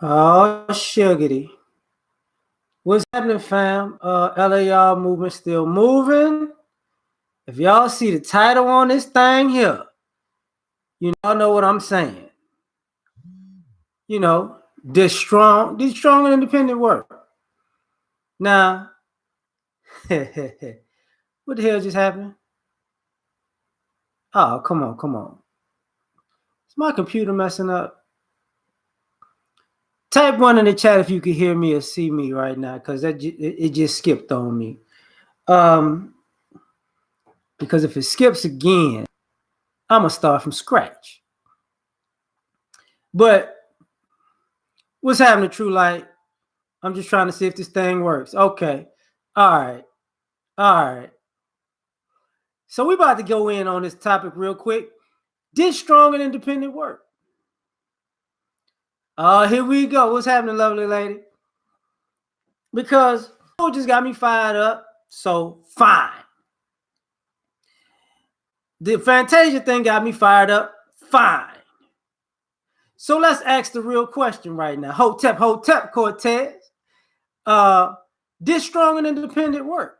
Oh, sugarty. What's happening, fam? L.A.R movement still moving. If y'all see the title on this thing here, you all know what I'm saying. You know, this strong and independent work. Now, what the hell just happened? Oh, come on, come on. Is my computer messing up? Type one in the chat if you can hear me or see me right now, because it just skipped on me. Because if it skips again, I'm gonna start from scratch. But what's happening, True Light? I'm just trying to see if this thing works. Okay. All right. All right. So we about to go in on this topic real quick. Did strong and independent work? Here we go. What's happening, lovely lady? Because it just got me fired up. So fine. The Fantasia thing got me fired up. Fine. So let's ask the real question right now. Hotep, Cortez. Did strong and independent work?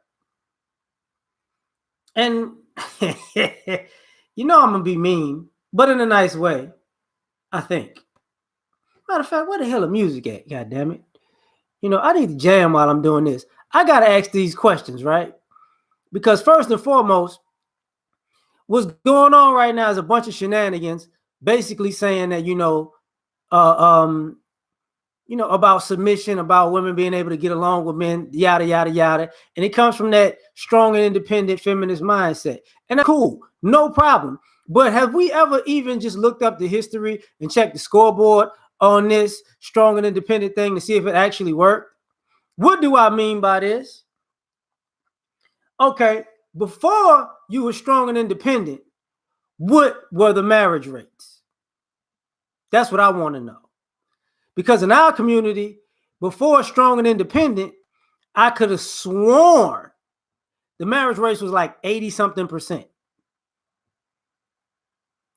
And you know I'm gonna be mean, but in a nice way, I think. Matter of fact, where the hell is music at? God damn it. You know, I need to jam while I'm doing this. I gotta ask these questions, right? Because first and foremost, what's going on right now is a bunch of shenanigans, basically saying that, about submission, about women being able to get along with men, yada, yada, yada. And it comes from that strong and independent feminist mindset. And that's cool, no problem. But have we ever even just looked up the history and checked the scoreboard on this strong and independent thing to see if it actually worked? What do I mean by this? Okay, before you were strong and independent, what were the marriage rates? That's what I want to know. Because in our community, before strong and independent, I could have sworn the marriage rate was like 80-something%.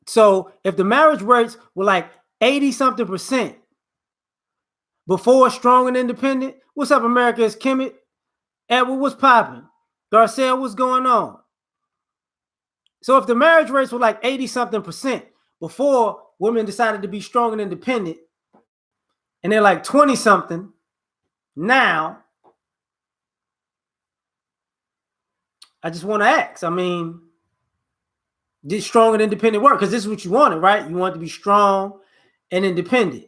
So if the marriage rates were like 80-something% before strong and independent, what's up, America? It's Kemet. Edward, what's popping? Garcelle, what's going on? So if the marriage rates were like 80-something% before women decided to be strong and independent, and they're like 20-something now, I just want to ask, I mean, did strong and independent work? Because this is what you wanted, right? You want to be strong and independent.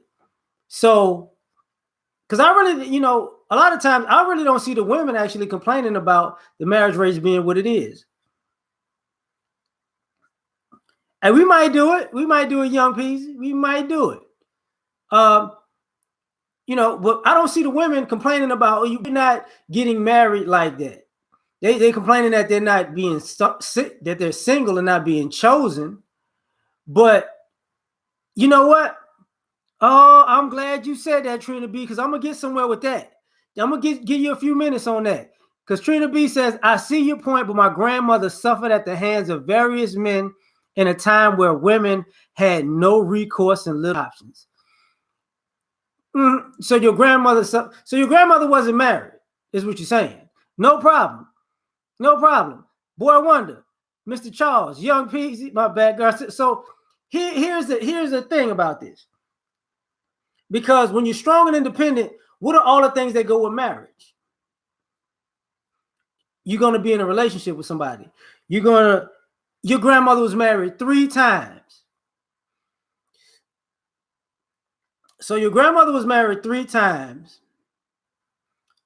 So, because I really, a lot of times I really don't see the women actually complaining about the marriage rates being what it is. And we might do it. We might do it, young peasy. We might do it. But I don't see the women complaining about, oh, you're not getting married like that. They complaining that they're not being that they're single and not being chosen. But you know what? Oh, I'm glad you said that, Trina B, because I'm gonna get somewhere with that. I'm gonna give you a few minutes on that. Because Trina B says, I see your point, but my grandmother suffered at the hands of various men in a time where women had no recourse and little options. So your grandmother wasn't married, is what you're saying. No problem. No problem. Boy Wonder, Mr. Charles, Young Peasy, my bad girl. So here's the thing about this. Because when you're strong and independent, what are all the things that go with marriage? You're going to be in a relationship with somebody. Your grandmother was married 3 times. So your grandmother was married 3 times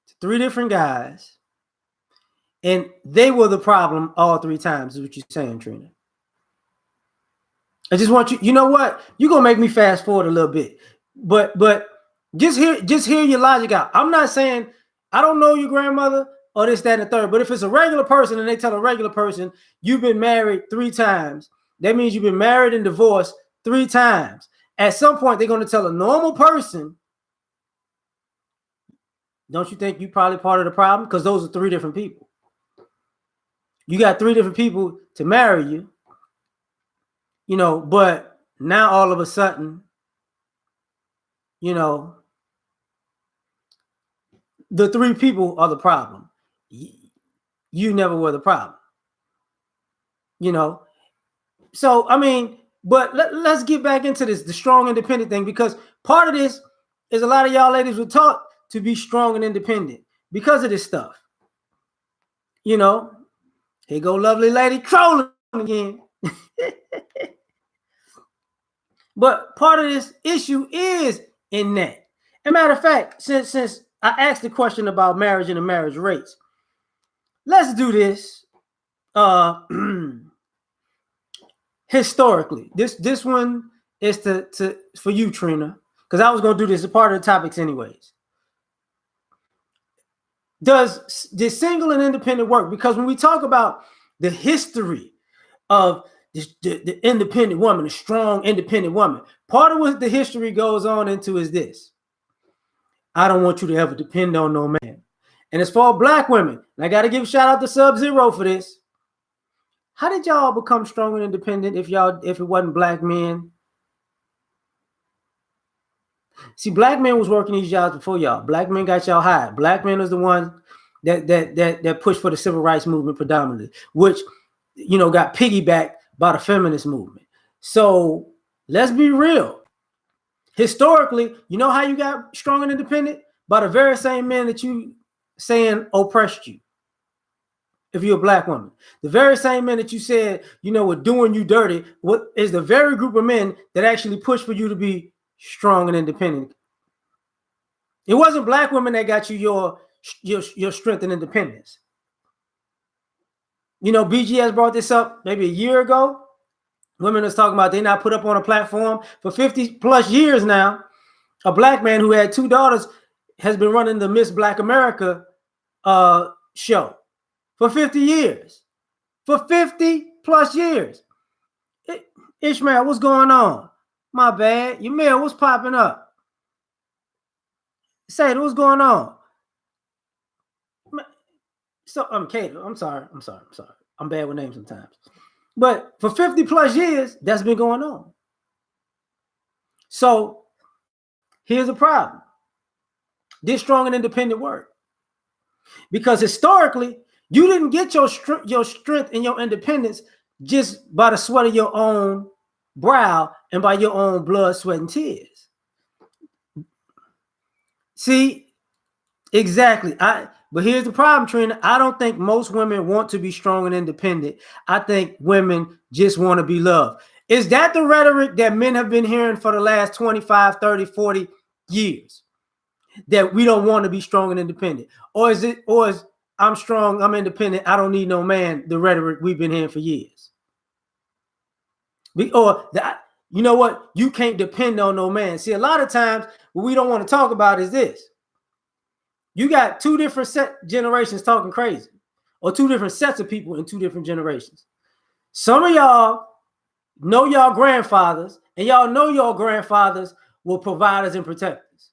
to 3 different guys. And they were the problem all 3 times, is what you're saying, Trina. I just want you know what? You're going to make me fast forward a little bit. But just hear your logic out. I'm not saying I don't know your grandmother or this, that, and the third. But if it's a regular person and they tell a regular person you've been married 3 times, that means you've been married and divorced 3 times. At some point, they're going to tell a normal person, don't you think you're probably part of the problem? Because those are 3 different people. You got 3 different people to marry you, but now all of a sudden, the three people are the problem. You never were the problem. So I mean, but let's get back into this, the strong independent thing, because part of this is a lot of y'all ladies were taught to be strong and independent because of this stuff. Here go lovely lady trolling again. But part of this issue is in that. As a matter of fact, since I asked the question about marriage and the marriage rates, let's do this. Historically, this one is to for you, Trina, because I was going to do this as part of the topics anyways. Does single and independent work? Because when we talk about the history of the independent woman, the strong independent woman, part of what the history goes on into is this: I don't want you to ever depend on no man. And as for black women, and I got to give a shout out to Sub-Zero for this. How did y'all become strong and independent if it wasn't black men? See, black men was working these jobs before y'all. Black men got y'all hired. Black men was the one that pushed for the civil rights movement predominantly, which got piggybacked by the feminist movement. So let's be real. Historically, you know how you got strong and independent? By the very same men that you saying oppressed you. If you're a black woman, the very same men that you said, were doing you dirty, what is the very group of men that actually pushed for you to be strong and independent. It wasn't black women that got you your strength and independence. BGS brought this up maybe a year ago. Women was talking about they not put up on a platform for 50 plus years now. A black man who had 2 daughters has been running the Miss Black America show for 50 years. For 50 plus years. Ishmael, what's going on? My bad. Your mail, what's popping up? Say it, what's going on? So Kato, I'm sorry. I'm bad with names sometimes. But for 50 plus years, that's been going on. So here's the problem. This strong and independent work. Because historically, you didn't get your strength and your independence just by the sweat of your own brow and by your own blood, sweat, and tears. See, exactly. But here's the problem, Trina. I don't think most women want to be strong and independent. I think women just want to be loved. Is that the rhetoric that men have been hearing for the last 25, 30, 40 years? That we don't want to be strong and independent? Or is I'm strong, I'm independent, I don't need no man, the rhetoric we've been hearing for years? You know what? You can't depend on no man. See, a lot of times what we don't want to talk about is this. You got 2 different generations talking crazy, or 2 different sets of people in 2 different generations. Some of y'all know y'all grandfathers, and y'all know your grandfathers were providers and protectors.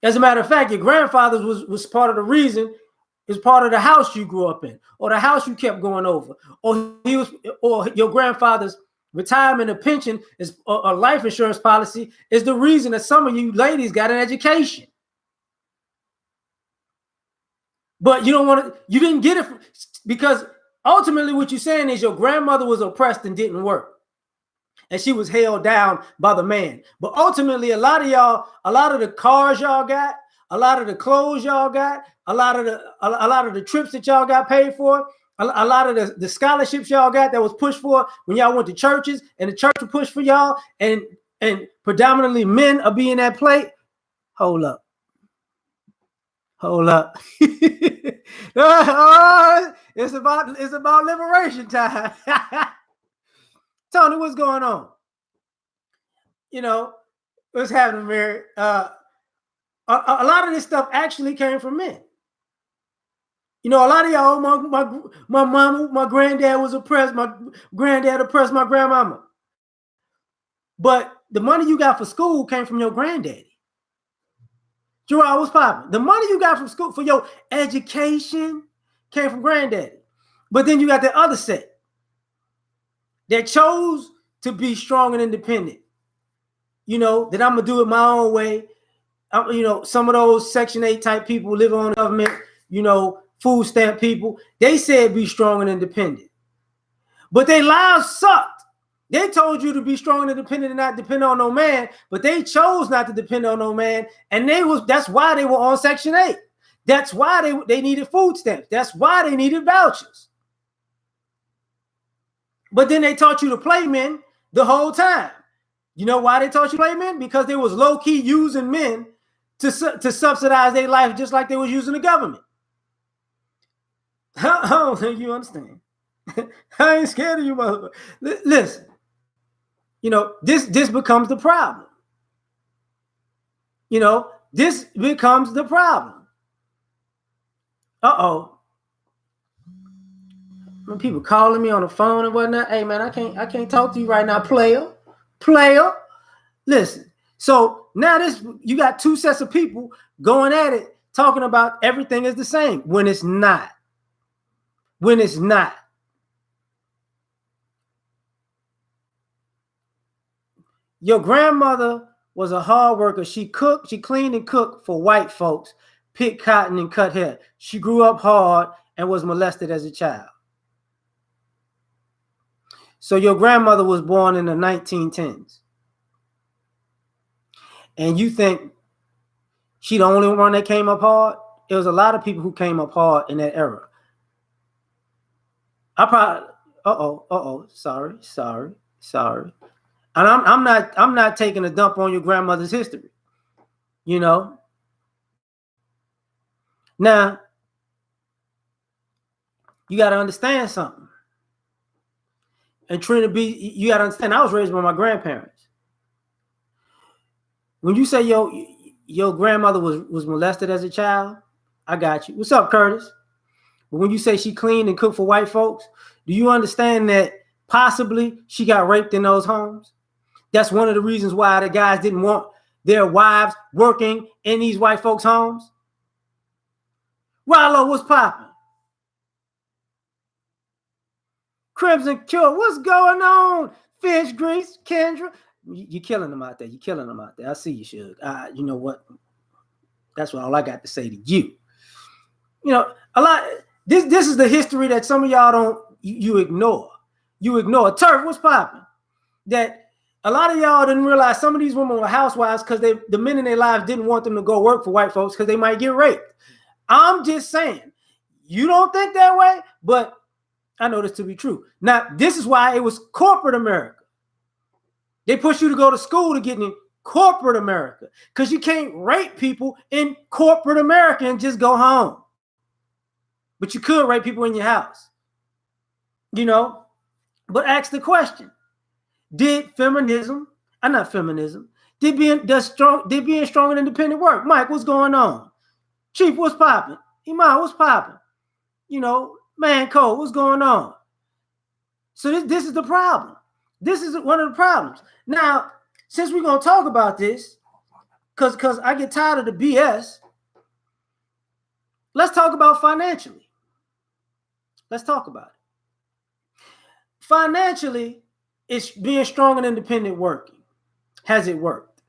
As a matter of fact, your grandfathers was part of the reason, is part of the house you grew up in, or the house you kept going over, or your grandfather's retirement or pension is a life insurance policy is the reason that some of you ladies got an education. But you didn't get it because ultimately what you're saying is your grandmother was oppressed and didn't work. And she was held down by the man. But ultimately, a lot of the cars y'all got, a lot of the clothes y'all got, a lot of the trips that y'all got paid for, a lot of the scholarships y'all got that was pushed for when y'all went to churches, and the church would push for y'all, and predominantly men are being that plate. Hold up. It's about liberation time. Tony, what's going on? What's happening, Mary? A lot of this stuff actually came from men. A lot of y'all, my mama, my granddad was oppressed. My granddad oppressed my grandmama. But the money you got for school came from your granddaddy. Gerard, what's popping? The money you got from school for your education came from granddaddy. But then you got the other set that chose to be strong and independent. That I'm going to do it my own way. You know, some of those Section 8 type people live on government, you know, food stamp people, they said be strong and independent. But their lives sucked. They told you to be strong and independent and not depend on no man, but they chose not to depend on no man. And that's why they were on Section 8. That's why they needed food stamps. That's why they needed vouchers. But then they taught you to play men the whole time. You know why they taught you to play men? Because they was low-key using men to subsidize their life just like they was using the government. I don't think you understand. I ain't scared of you, motherfucker. Listen, you know, this becomes the problem. You know, this becomes the problem. When people calling me on the phone and whatnot, hey man, I can't talk to you right now, player. Listen. So now you got two sets of people going at it, talking about everything is the same when it's not. When it's not. Your grandmother was a hard worker. She cleaned and cooked for white folks, picked cotton and cut hair. She grew up hard and was molested as a child. So your grandmother was born in the 1910s. And you think she the only one that came up hard? There was a lot of people who came up hard in that era. Sorry. And I'm not taking a dump on your grandmother's history. You know? Now, you got to understand something. And Trina B, you got to understand, I was raised by my grandparents. When you say your grandmother was molested as a child, I got you. What's up, Curtis? But when you say she cleaned and cooked for white folks, do you understand that possibly she got raped in those homes? That's one of the reasons why the guys didn't want their wives working in these white folks' homes. Rollo, what's popping? Crimson Cure, what's going on? Fish Grease, Kendra. You're killing them out there. I see you, Suge. You know what? That's what all I got to say to you. You know, a lot. This is the history that some of y'all you ignore. You ignore. Turf, what's popping? That a lot of y'all didn't realize some of these women were housewives because the men in their lives didn't want them to go work for white folks because they might get raped. I'm just saying, you don't think that way, but I know this to be true. Now, this is why it was corporate America. They push you to go to school to get in corporate America because you can't rape people in corporate America and just go home. But you could rape people in your house, you know. But ask the question: did being strong and independent work? Mike, what's going on? Chief, what's popping? Iman, what's popping? You know, Man Cole, what's going on? So this is the problem. This is one of the problems. Now, since we're gonna talk about this, because I get tired of the BS, let's talk about financially. Let's talk about it. Financially, it's being strong and independent working. Has it worked?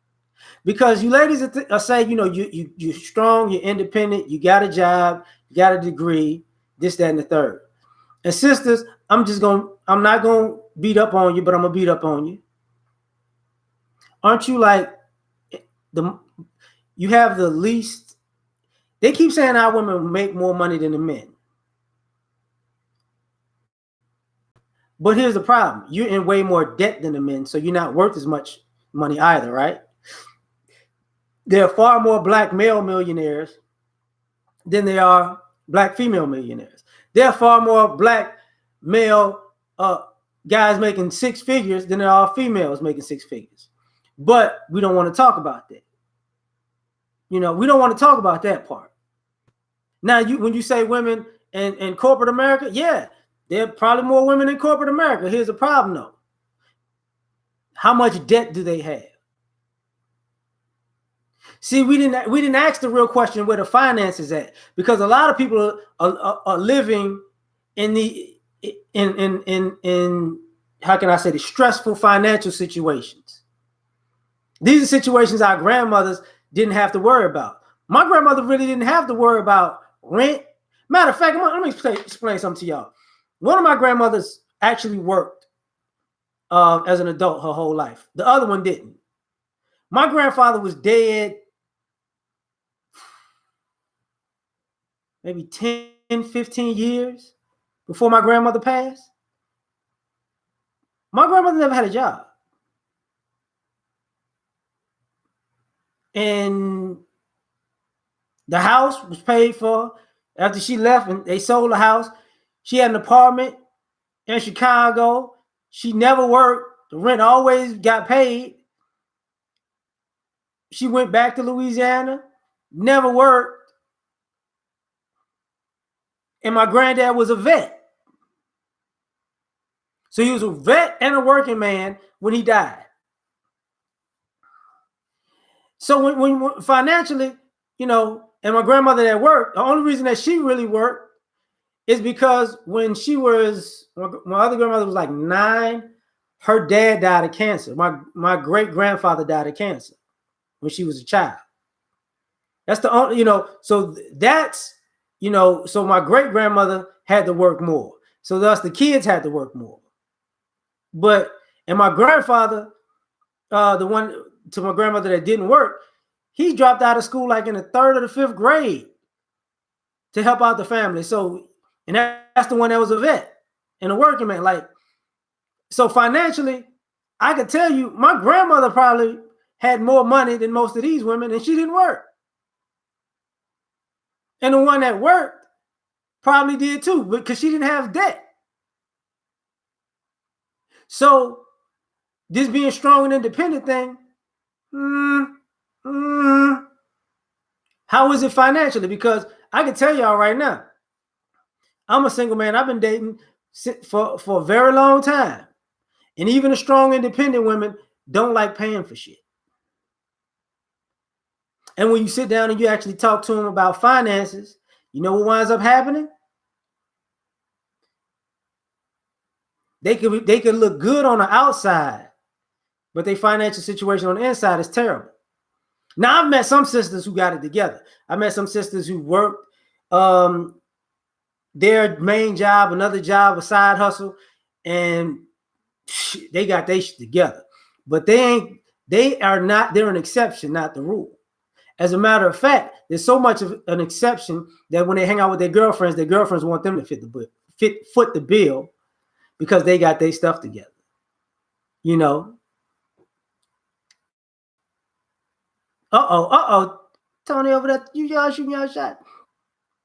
Because you ladies are saying, you know, you're strong, you're independent, you got a job, you got a degree, this, that, and the third. And sisters, I'm not gonna beat up on you, but I'm gonna beat up on you. Aren't you like you have the least? They keep saying our women make more money than the men. But here's the problem. You're in way more debt than the men, so you're not worth as much money either, right? There are far more black male millionaires than there are black female millionaires. There are far more black male guys making six figures than there are females making six figures. But we don't want to talk about that. You know, we don't want to talk about that part. Now, when you say women in corporate America, yeah, there are probably more women in corporate America. Here's the problem, though. How much debt do they have? See, we didn't ask the real question where the finances at, because a lot of people are living in how can I say, the stressful financial situations. These are situations our grandmothers didn't have to worry about. My grandmother really didn't have to worry about rent. Matter of fact, let me explain something to y'all. One of my grandmothers actually worked as an adult her whole life. The other one didn't. My grandfather was dead maybe 10, 15 years before my grandmother passed. My grandmother never had a job. And the house was paid for after she left, and they sold the house. She had an apartment in Chicago. She never worked. The rent always got paid. She went back to Louisiana, never worked. And my granddad was a vet. So he was a vet and a working man when he died. So when financially, and my grandmother that worked, the only reason that she really worked is because when my other grandmother was like 9, her dad died of cancer. My great grandfather died of cancer when she was a child. That's the only, so that's, so my great grandmother had to work more. So thus the kids had to work more. And my grandfather, the one to my grandmother that didn't work, he dropped out of school like in the 3rd or the 5th grade to help out the family. So, and that's the one that was a vet and a working man. Like, so financially, I could tell you my grandmother probably had more money than most of these women, and she didn't work. And the one that worked probably did too, because she didn't have debt. So this being strong and independent thing, how is it financially? Because I can tell y'all right now, I'm a single man. I've been dating for a very long time. And even the strong, independent women don't like paying for shit. And when you sit down and you actually talk to them about finances, you know what winds up happening? They could look good on the outside, but their financial situation on the inside is terrible. Now, I've met some sisters who got it together. I met some sisters who worked their main job, another job, a side hustle, and they got their shit together. But they're an exception, not the rule. As a matter of fact, there's so much of an exception that when they hang out with their girlfriends want them to foot the bill because they got their stuff together. Tony over there, y'all shooting y'all shot.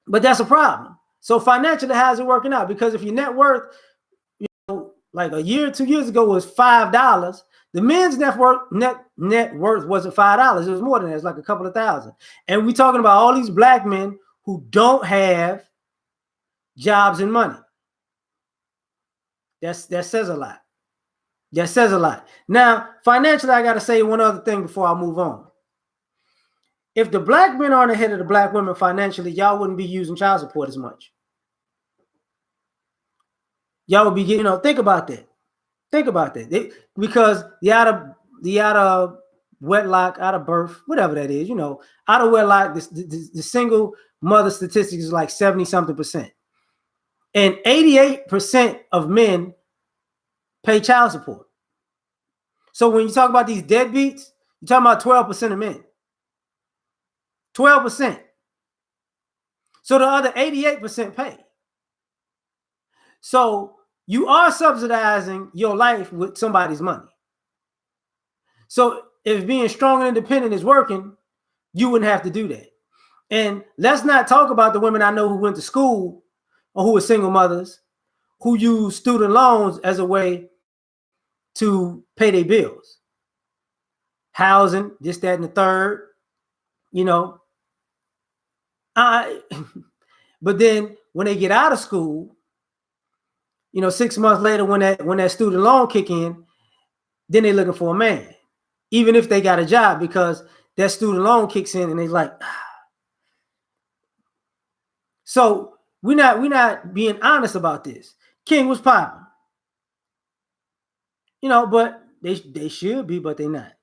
But that's a problem. So financially, how's it working out? Because if your net worth, like a year, 2 years ago was $5, the men's net worth wasn't $5. It was more than that. It's like a couple of thousand. And we're talking about all these black men who don't have jobs and money. That says a lot. That says a lot. Now, financially, I got to say one other thing before I move on. If the black men aren't ahead of the black women financially, y'all wouldn't be using child support as much. Y'all would be getting, think about that. Think about that. Because the out of wedlock, out of birth, whatever that is, out of wedlock, the single mother statistics is like 70-something%. And 88% of men pay child support. So when you talk about these deadbeats, you're talking about 12% of men. 12%. So the other 88% pay. So you are subsidizing your life with somebody's money. So if being strong and independent is working, you wouldn't have to do that. And let's not talk about the women I know who went to school or who were single mothers who use student loans as a way to pay their bills. Housing, this, that, and the third, But then when they get out of school, 6 months later, when that student loan kick in, then they're looking for a man, even if they got a job, because that student loan kicks in and they're like, So we're not being honest about this. King was popping, but they should be, but they're not.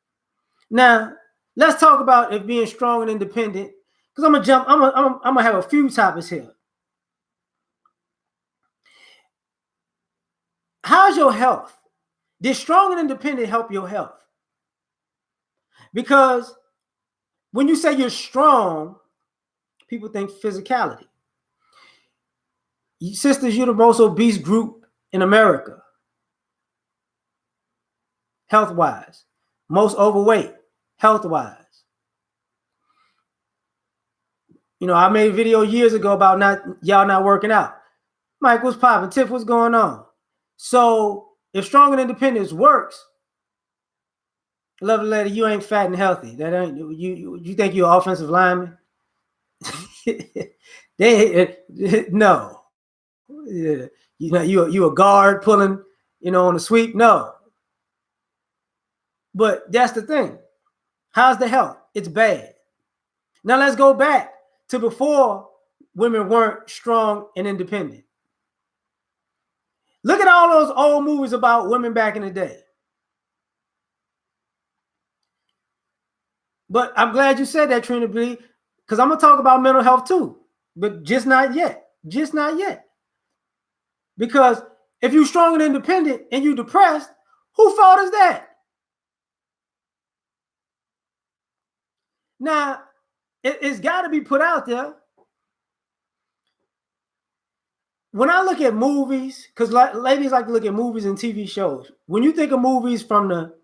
Now, Let's talk about it being strong and independent. Because I'm gonna jump. I'm gonna have a few topics here. How's your health? Did strong and independent help your health? Because when you say you're strong, people think physicality. Sisters, you're the most obese group in America, health-wise. Most overweight, health-wise. You know, I made a video years ago about y'all not working out. Mike, what's popping? Tiff, what's going on? So if strong and independence works, lovely lady, you ain't fat and healthy. That ain't you think you're an offensive lineman? No. You know, you a guard pulling, on the sweep. No. But that's the thing. How's the health? It's bad. Now let's go back to before women weren't strong and independent. Look at all those old movies about women back in the day. But I'm glad you said that, Trina B, because I'm going to talk about mental health too, but just not yet. Just not yet. Because if you're strong and independent and you're depressed, whose fault is that? Now, it's got to be put out there. When I look at movies, because ladies like to look at movies and TV shows. When you think of movies from the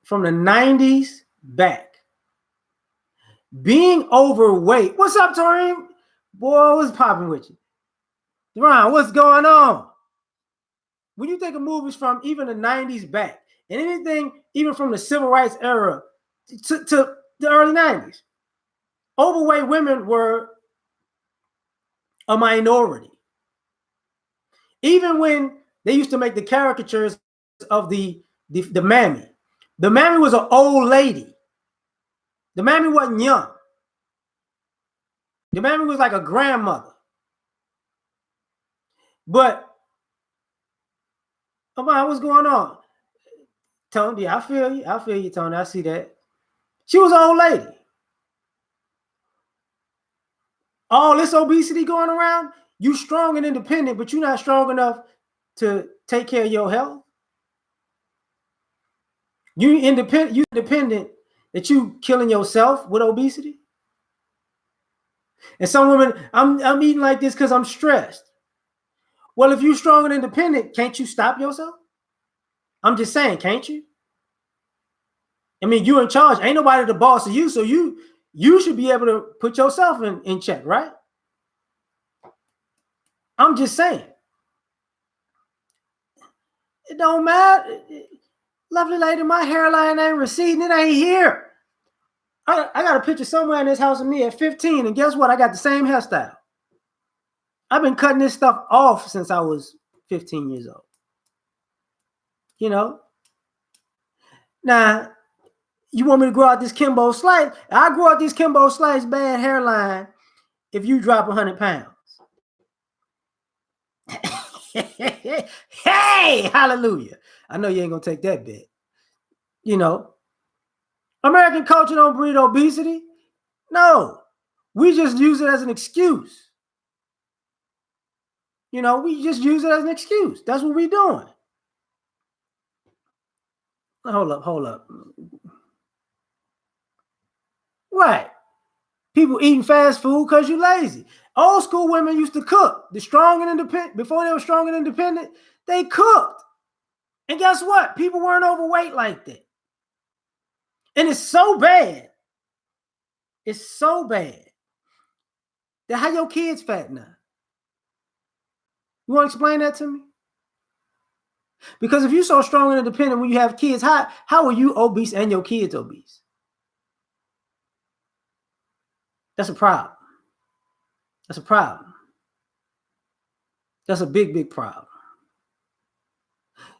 90s back, being overweight. What's up, Torian? Boy, what's popping with you? Ron, what's going on? When you think of movies from even the 90s back, and anything even from the civil rights era to the early 90s, overweight women were a minority. Even when they used to make the caricatures of the mammy. The mammy was an old lady. The mammy wasn't young. The mammy was like a grandmother. But, what's going on? Tony, I feel you. I feel you, Tony. I see that. She was an old lady. All this obesity going around, you strong and independent, but you're not strong enough to take care of your health. You independent that you killing yourself with obesity. And some women, I'm eating like this because I'm stressed. Well, if you're strong and independent, can't you stop yourself? I'm just saying, can't you? I mean, you're in charge. Ain't nobody the boss of you, so you should be able to put yourself in check, right? I'm just saying. It don't matter. Lovely lady, my hairline ain't receding. It ain't here. I got a picture somewhere in this house of me at 15, and guess what? I got the same hairstyle. I've been cutting this stuff off since I was 15 years old. Now, you want me to grow out this Kimbo Slice? I grow out this Kimbo Slice bad hairline if you drop 100 pounds. Hey, hallelujah. I know you ain't going to take that bet. American culture don't breed obesity. No, we just use it as an excuse. We just use it as an excuse. That's what we're doing. Hold up. Right. People eating fast food because you're lazy. Old school women used to cook. The strong and independent, before they were strong and independent, they cooked. And guess what? People weren't overweight like that. And it's so bad. It's so bad. That how your kids fat now? You want to explain that to me? Because if you're so strong and independent when you have kids, how are you obese and your kids obese? That's a problem. That's a problem. That's a big, big problem.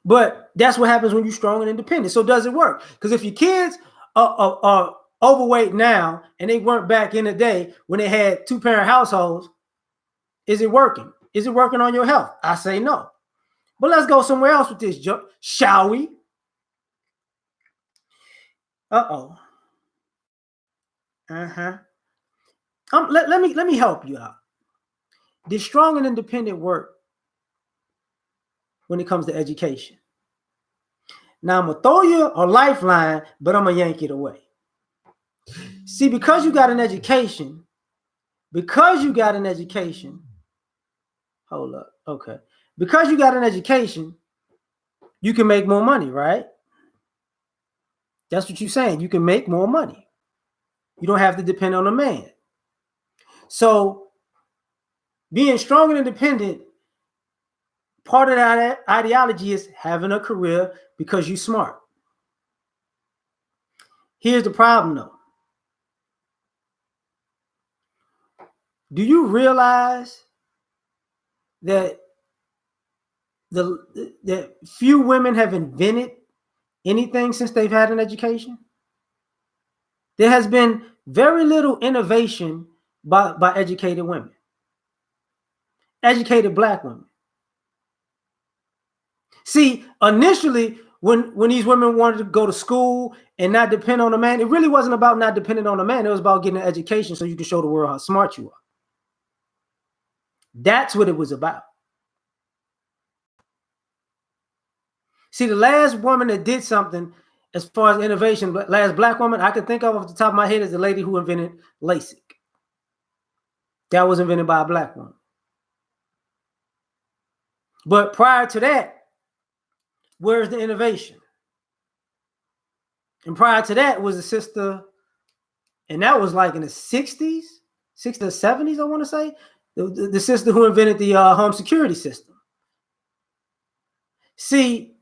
But that's what happens when you're strong and independent. So does it work? Because if your kids are overweight now and they weren't back in the day when they had two-parent households, is it working? Is it working on your health? I say no. But let's go somewhere else with this, shall we? Uh-oh. Uh-huh. Let me help you out. Did strong and independent work when it comes to education? Now I'm gonna throw you a lifeline, but I'm gonna yank it away. See, because you got an education, hold up, okay. Because you got an education, you can make more money, right? That's what you're saying. You can make more money. You don't have to depend on a man. So being strong and independent, part of that ideology is having a career because you're smart. Here's the problem though. Do you realize that that few women have invented anything since they've had an education? There has been very little innovation by educated women, educated Black women. See, initially, when these women wanted to go to school and not depend on a man, it really wasn't about not depending on a man. It was about getting an education so you can show the world how smart you are. That's what it was about. See, the last woman that did something as far as innovation, last Black woman I could think of off the top of my head is the lady who invented LASIK. That was invented by a Black woman. But prior to that, where's the innovation? And prior to that was a sister, and that was like in the 60s, 60s or 70s, I want to say, the sister who invented the home security system. See,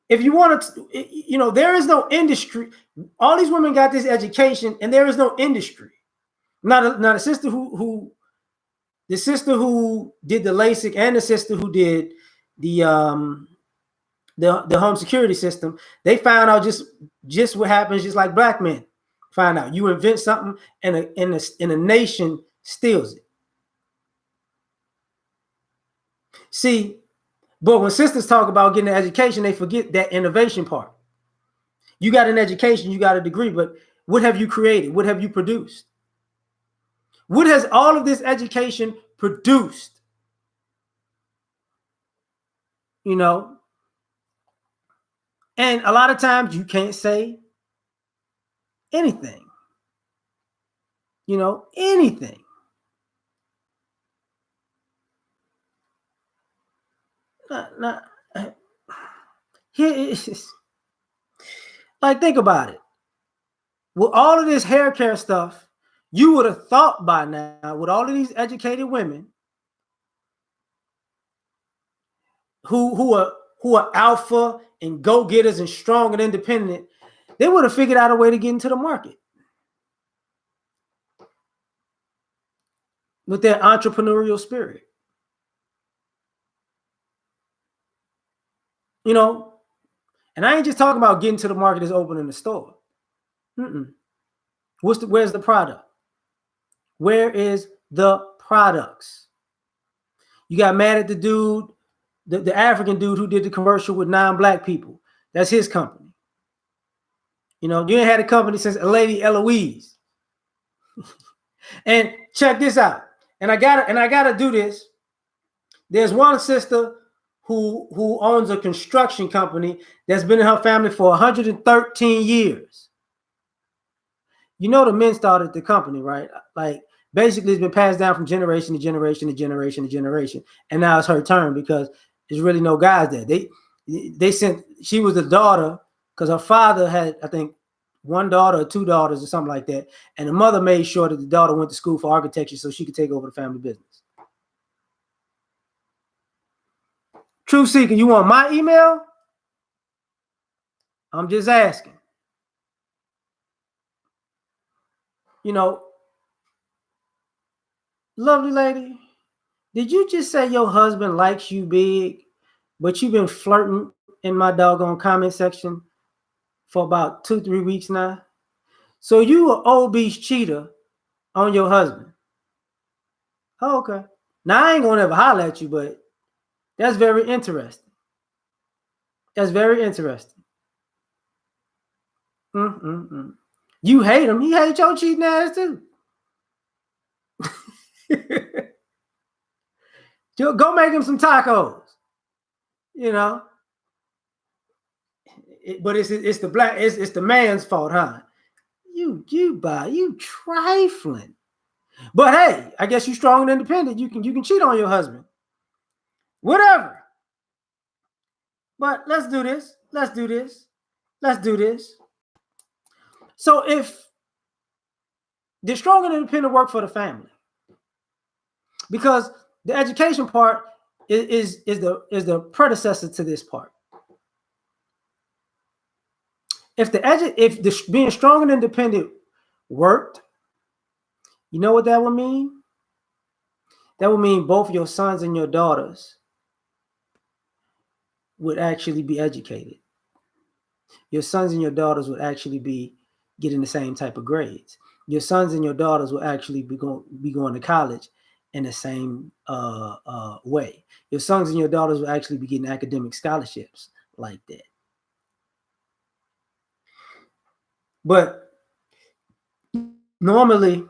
if you want to, there is no industry. All these women got this education, and there is no industry. Not a sister the sister who did the LASIK and the sister who did the home security system. They found out just what happens, just like Black men find out. You invent something, and a nation steals it. See, but when sisters talk about getting an education, they forget that innovation part. You got an education, you got a degree, but what have you created? What have you produced? What has all of this education produced? And a lot of times you can't say anything. Anything. Here is like, think about it. With all of this hair care stuff, you would have thought by now, with all of these educated women who are alpha and go-getters and strong and independent, they would have figured out a way to get into the market with their entrepreneurial spirit. And I ain't just talking about getting to the market as opening the store. Where's the product? Where is the products? You got mad at the dude, the African dude who did the commercial with non-Black people. That's his company. You ain't had a company since Lady Eloise. And check this out. And I gotta do this. There's one sister who owns a construction company that's been in her family for 113 years. The men started the company, right? Like, basically it's been passed down from generation to generation to generation to generation. And now it's her turn because there's really no guys there. She was the daughter because her father had, I think, one daughter or two daughters or something like that. And the mother made sure that the daughter went to school for architecture so she could take over the family business. Truth Seeker, you want my email? I'm just asking. Lovely lady, did you just say your husband likes you big, but you've been flirting in my doggone comment section for about 2-3 weeks now? So you an obese cheater on your husband? Oh, okay. Now I ain't gonna ever holler at you, but that's very interesting. That's very interesting. You hate him. He hates your cheating ass too. Go make him some tacos. You know. But it's the black, it's the man's fault, huh? You trifling. But hey, I guess you strong and independent. You can cheat on your husband. Whatever. But let's do this. Let's do this. Let's do this. So if the strong and independent work for the family, because the education part is the predecessor to this part. If the being strong and independent worked, you know what that would mean? That would mean both your sons and your daughters would actually be educated. Your sons and your daughters would actually be getting the same type of grades. Your sons and your daughters will actually be going to college in the same way. Your sons and your daughters will actually be getting academic scholarships like that. But normally,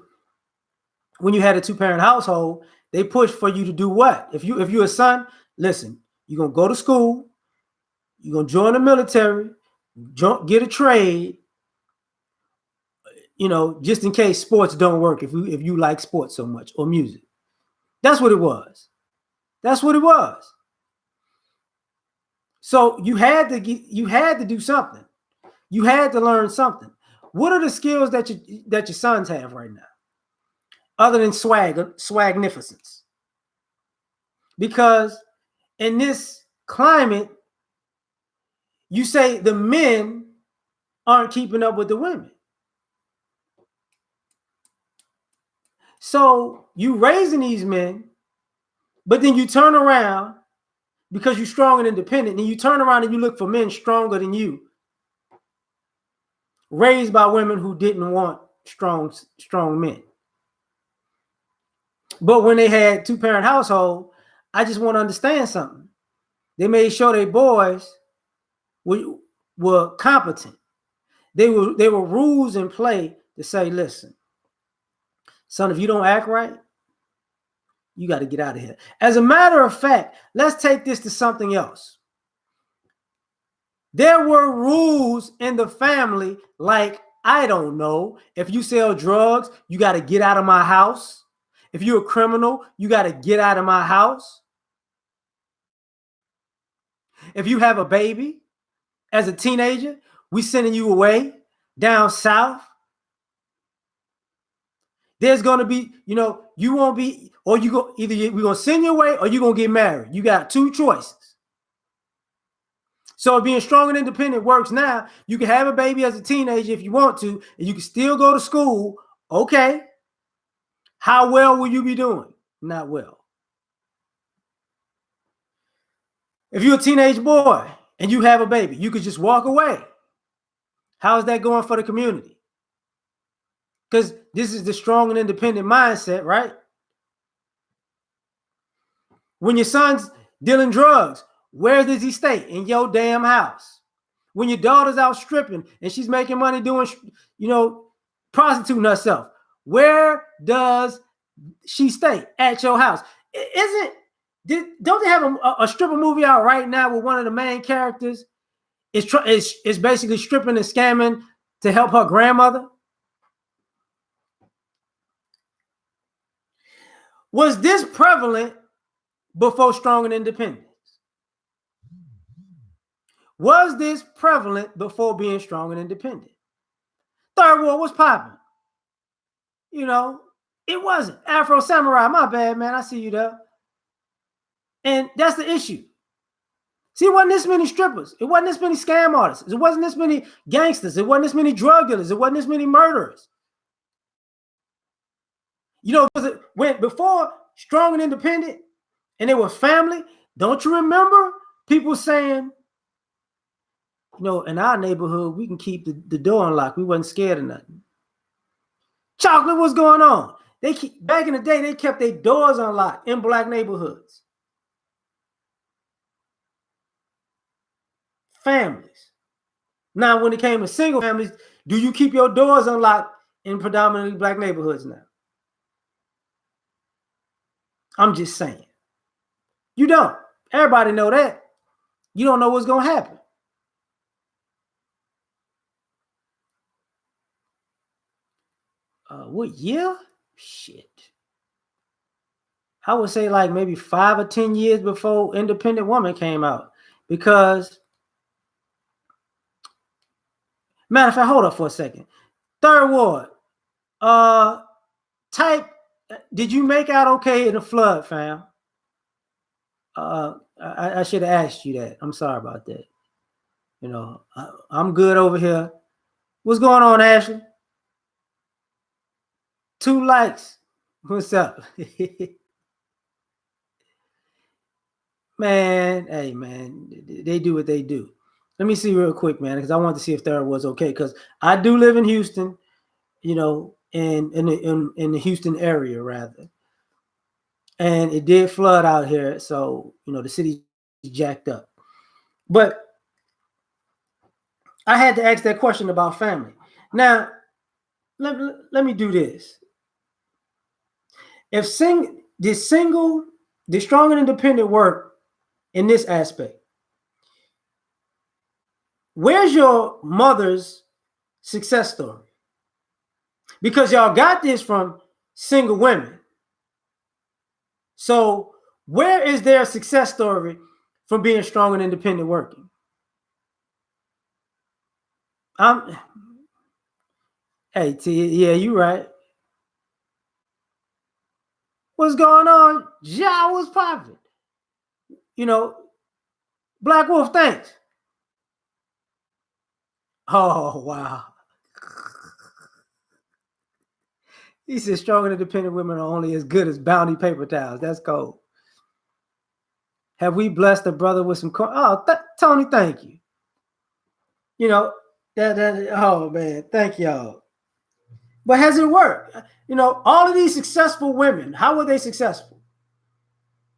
when you had a two-parent household, they push for you to do what? If you're a son, listen, you're gonna go to school, you're gonna join the military, get a trade, you know, just in case sports don't work, if you like sports so much, or music. That's what it was. That's what it was. So you had to do something. You had to learn something. What are the skills that your sons have right now, other than swagnificence? Because in this climate, you say the men aren't keeping up with the women. So you raising these men, but then you turn around because you're strong and independent, and you turn around and you look for men stronger than you, raised by women who didn't want strong men. But when they had two-parent household, I just want to understand something. They made sure their boys were competent. There were rules in play to say, listen, son, if you don't act right, you got to get out of here. As a matter of fact, let's take this to something else. There were rules in the family, like, I don't know, if you sell drugs, you got to get out of my house. If you're a criminal, you got to get out of my house. If you have a baby as a teenager, we sending you away down south. There's going to be, you know, you won't be, or you go, either we're going to send you away or you're going to get married. You got two choices. So being strong and independent works now. You can have a baby as a teenager if you want to, and you can still go to school. Okay. How well will you be doing? Not well. If you're a teenage boy and you have a baby, you could just walk away. How's that going for the community? Because this is the strong and independent mindset, right? When your son's dealing drugs, where does he stay? In your damn house. When your daughter's out stripping and she's making money doing, you know, prostituting herself, where does she stay? At your house. Don't they have a stripper movie out right now where one of the main characters is basically stripping and scamming to help her grandmother? Was this prevalent before strong and independent? Was this prevalent before being strong and independent? Third World was popping. You know, it wasn't. Afro Samurai, my bad, man. I see you there. And that's the issue. See, it wasn't this many strippers. It wasn't this many scam artists. It wasn't this many gangsters. It wasn't this many drug dealers. It wasn't this many murderers. You know, when before strong and independent and it was family, don't you remember people saying, you know, in our neighborhood, we can keep the door unlocked. We wasn't scared of nothing. Chocolate, what's going on? Back in the day, they kept their doors unlocked in black neighborhoods. Families. Now, when it came to single families, do you keep your doors unlocked in predominantly black neighborhoods now? I'm just saying. You don't. Everybody know that. You don't know what's going to happen. What year? Shit. I would say like maybe 5 or 10 years before Independent Woman came out. Because, matter of fact, hold up for a second. Third Ward. Type, did you make out okay in the flood, fam? I should have asked you that. I'm sorry about that. You know, I'm good over here. What's going on, Ashley? 2 likes. What's up? Man, hey, man, they do what they do. Let me see real quick, man, because I want to see if Third was okay. Because I do live in Houston, you know, in the Houston area, rather. And it did flood out here. So, you know, the city's jacked up. But I had to ask that question about family. Now, let me do this. If did strong and independent work in this aspect, where's your mother's success story? Because y'all got this from single women. So where is their success story from being strong and independent working? Hey, T, yeah, you right. What's going on? Ja was popping. You know, Black Wolf, thanks. Oh, wow. He said strong and independent women are only as good as Bounty paper towels. That's cold. Have we blessed a brother with some Tony, thank you. You know, oh man, thank y'all. But has it worked? You know, all of these successful women, how were they successful?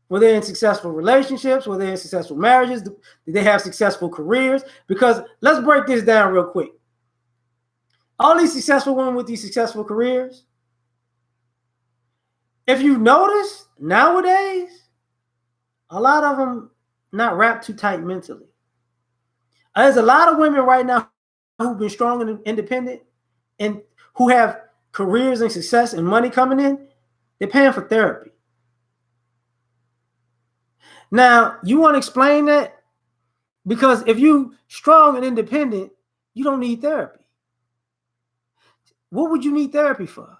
Were they in successful relationships? Were they in successful marriages? Did they have successful careers? Because let's break this down real quick. All these successful women with these successful careers, if you notice nowadays, a lot of them not wrapped too tight mentally. There's a lot of women right now who've been strong and independent and who have careers and success and money coming in. They're paying for therapy. Now, you want to explain that? Because if you strong and independent, you don't need therapy. What would you need therapy for?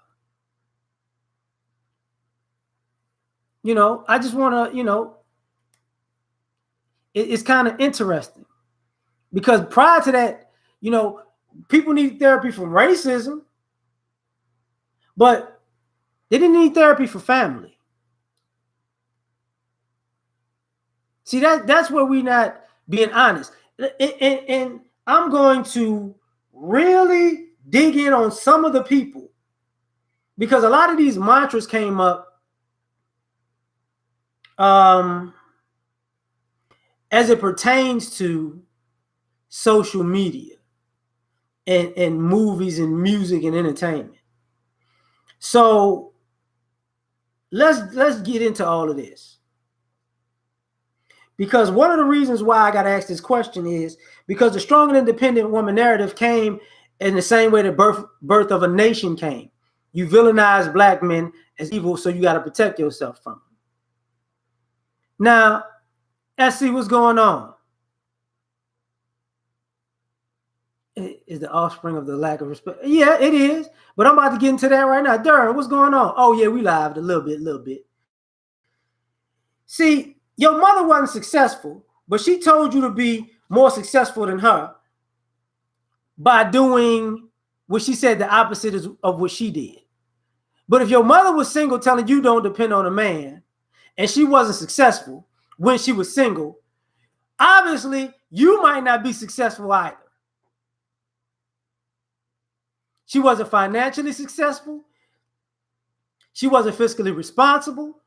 You know, I just want to, you know, it's kind of interesting because prior to that, you know, people need therapy from racism, but they didn't need therapy for family. See, that's where we're not being honest. And I'm going to really dig in on some of the people because a lot of these mantras came up as it pertains to social media and movies and music and entertainment. So let's get into all of this. Because one of the reasons why I got to ask this question is because the strong and independent woman narrative came in the same way the birth of a nation came. You villainize black men as evil, so you got to protect yourself from them. Now, let's see what's going on. Is the offspring of the lack of respect. Yeah, it is. But I'm about to get into that right now. Durham, what's going on? Oh, yeah, we live a little bit. See, your mother wasn't successful, but she told you to be more successful than her by doing what she said the opposite of what she did. But if your mother was single telling you don't depend on a man, and she wasn't successful when she was single, obviously you might not be successful either. She wasn't financially successful. She wasn't fiscally responsible.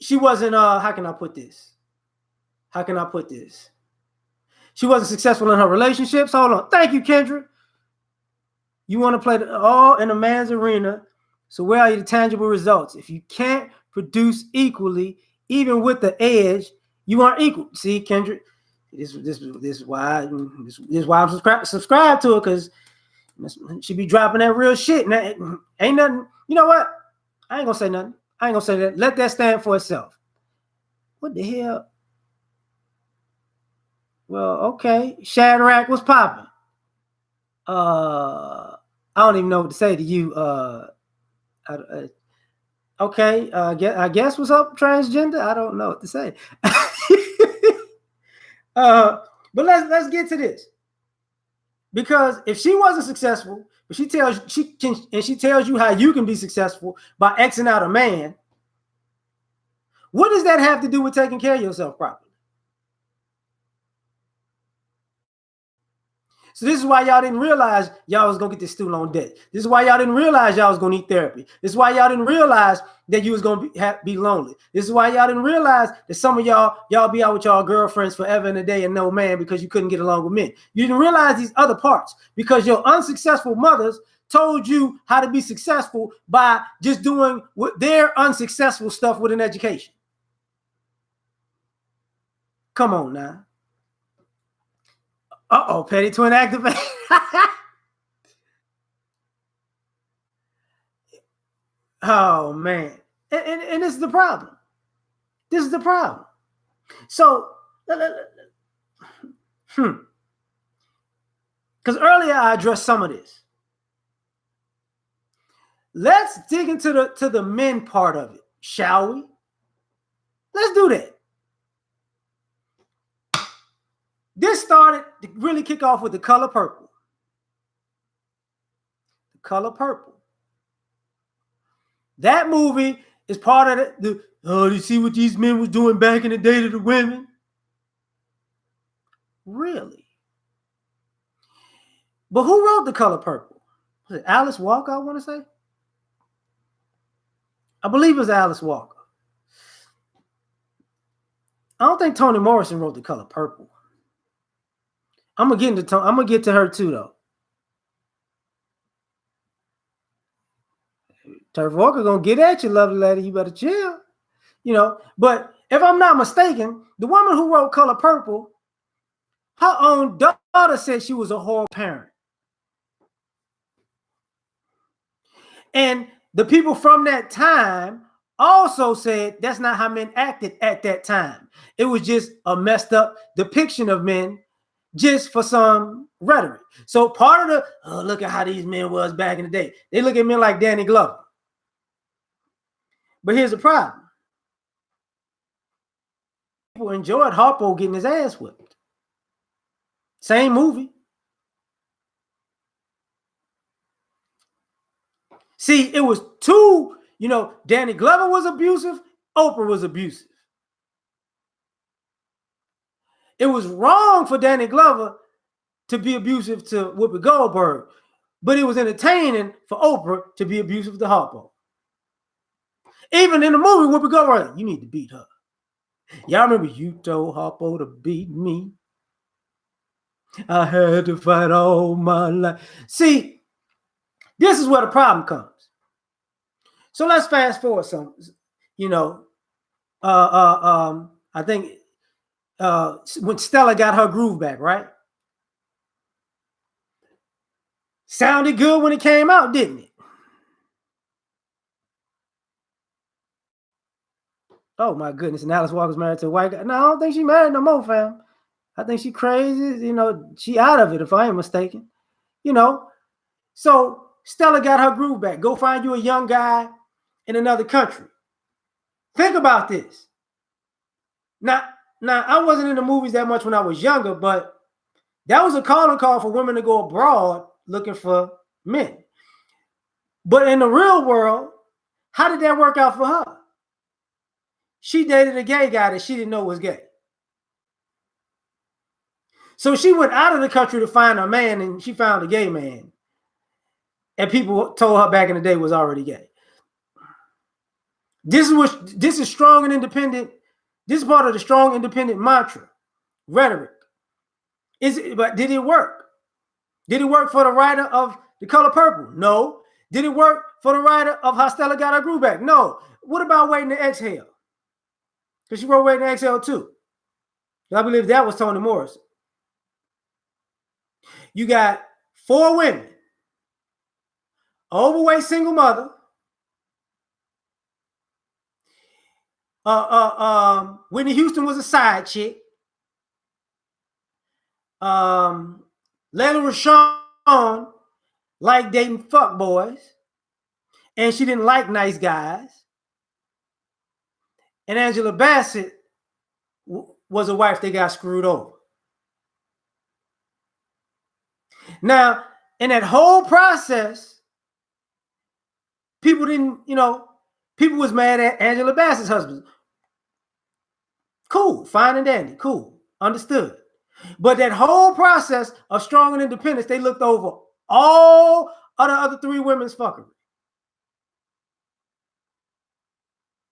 She wasn't, how can I put this? She wasn't successful in her relationships. Hold on. Thank you, Kendra. You want to play all in a man's arena. So where are the tangible results? If you can't produce equally, even with the edge, you aren't equal. See, Kendra, this is why I'm subscribed to it, because she be dropping that real shit. And ain't nothing. You know what? I ain't gonna say nothing. I ain't gonna say that. Let that stand for itself. What the hell? Well, okay. Shadrach was popping. I don't even know what to say to you. Okay. I guess what's up, transgender? I don't know what to say. But let's get to this. Because if she wasn't successful, but she tells you how you can be successful by Xing out a man, what does that have to do with taking care of yourself properly? So this is why y'all didn't realize y'all was gonna get this student loan debt. This is why y'all didn't realize y'all was gonna need therapy. This is why y'all didn't realize that you was gonna be lonely. This is why y'all didn't realize that some of y'all be out with y'all girlfriends forever and a day and no man because you couldn't get along with men. You didn't realize these other parts because your unsuccessful mothers told you how to be successful by just doing their unsuccessful stuff with an education. Come on now. Uh-oh, petty twin activate. Oh, man. And this is the problem. This is the problem. So, because earlier I addressed some of this. Let's dig into the men part of it, shall we? Let's do that. This started to really kick off with The Color Purple. The Color Purple. That movie is part of you see what these men was doing back in the day to the women? Really? But who wrote The Color Purple? Was it Alice Walker, I want to say? I believe it was Alice Walker. I don't think Toni Morrison wrote The Color Purple. I'm gonna get to her too, though. Turf Walker gonna get at you, lovely lady. You better chill. But if I'm not mistaken, the woman who wrote Color Purple, her own daughter said she was a horrible parent. And the people from that time also said that's not how men acted at that time. It was just a messed up depiction of men just for some rhetoric. So part of look at how these men was back in the day. They look at men like Danny Glover. But here's the problem. People enjoyed Harpo getting his ass whipped. Same movie. See, it was two, Danny Glover was abusive, Oprah was abusive. It was wrong for Danny Glover to be abusive to Whoopi Goldberg, but it was entertaining for Oprah to be abusive to Harpo. Even in the movie, Whoopi Goldberg, you need to beat her. Y'all remember you told Harpo to beat me? I had to fight all my life. See, this is where the problem comes. So let's fast forward some. I think when Stella got her groove back, right? Sounded good when it came out, didn't it? Oh my goodness! And Alice Walker's married to a white guy. No, I don't think she married no more, fam. I think she crazy. She out of it, if I ain't mistaken. So Stella got her groove back. Go find you a young guy in another country. Think about this. Now I wasn't in the movies that much when I was younger, but that was a calling call for women to go abroad looking for men. But in the real world, how did that work out for her? She dated a gay guy that she didn't know was gay. So she went out of the country to find a man, and she found a gay man. And people told her back in the day was already gay. This is strong and independent. This is part of the strong independent mantra, rhetoric. But did it work? Did it work for the writer of The Color Purple? No. Did it work for the writer of How Stella Got Her Groove Back? No. What about Waiting to Exhale? Because she wrote Waiting to Exhale too. I believe that was Toni Morrison. You got 4 women. Overweight single mother. Whitney Houston was a side chick. Layla Rashawn liked dating fuck boys, and she didn't like nice guys. And Angela Bassett was a wife that got screwed over. Now, in that whole process, people was mad at Angela Bassett's husband. Cool, fine and dandy, cool, understood. But that whole process of Strong and Independence, they looked over all of the other 3 women's fuckery.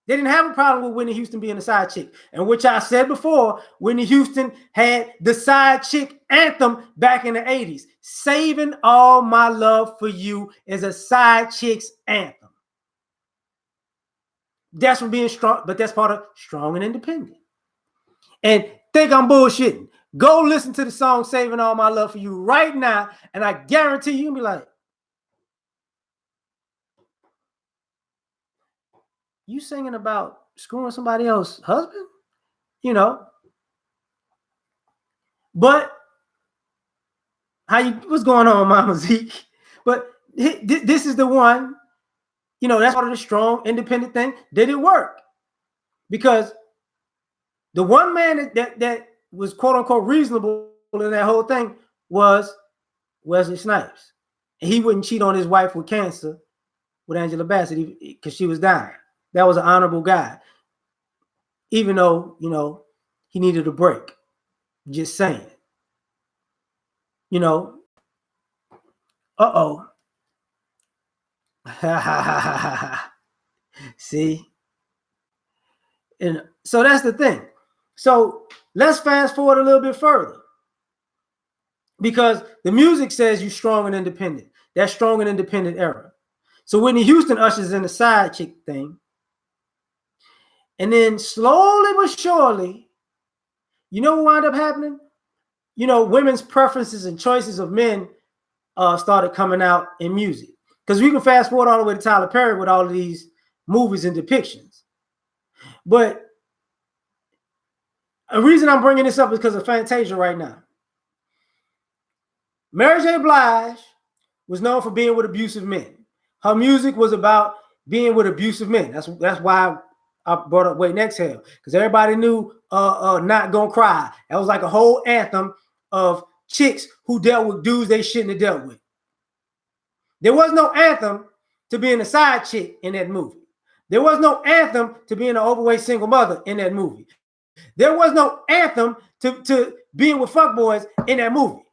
They didn't have a problem with Whitney Houston being a side chick. And which I said before, Whitney Houston had the side chick anthem back in the 80s. Saving All My Love for You is a side chick's anthem. That's from being strong, but that's part of Strong and Independent. And think I'm bullshitting. Go listen to the song Saving All My Love for You right now, and I guarantee you'll be like, you singing about screwing somebody else's husband? But what's going on, Mama Zeke? But this is the one, that's part of the Strong Independent thing. Did it work? Because the one man that was quote unquote reasonable in that whole thing was Wesley Snipes. And he wouldn't cheat on his wife with cancer with Angela Bassett because she was dying. That was an honorable guy. Even though, he needed a break. Just saying. Uh-oh. See? And so that's the thing. So let's fast forward a little bit further. Because the music says you're strong and independent. That Strong and Independent era. So Whitney Houston ushers in the side chick thing. And then slowly but surely, what wound up happening? Women's preferences and choices of men started coming out in music. Because we can fast forward all the way to Tyler Perry with all of these movies and depictions. But a reason I'm bringing this up is because of Fantasia right now. Mary J. Blige was known for being with abusive men. Her music was about being with abusive men. That's why I brought up Wait and Exhale, because everybody knew Not Gonna Cry. That was like a whole anthem of chicks who dealt with dudes they shouldn't have dealt with. There was no anthem to being a side chick in that movie. There was no anthem to being an overweight single mother in that movie. There was no anthem to being with fuckboys in that movie.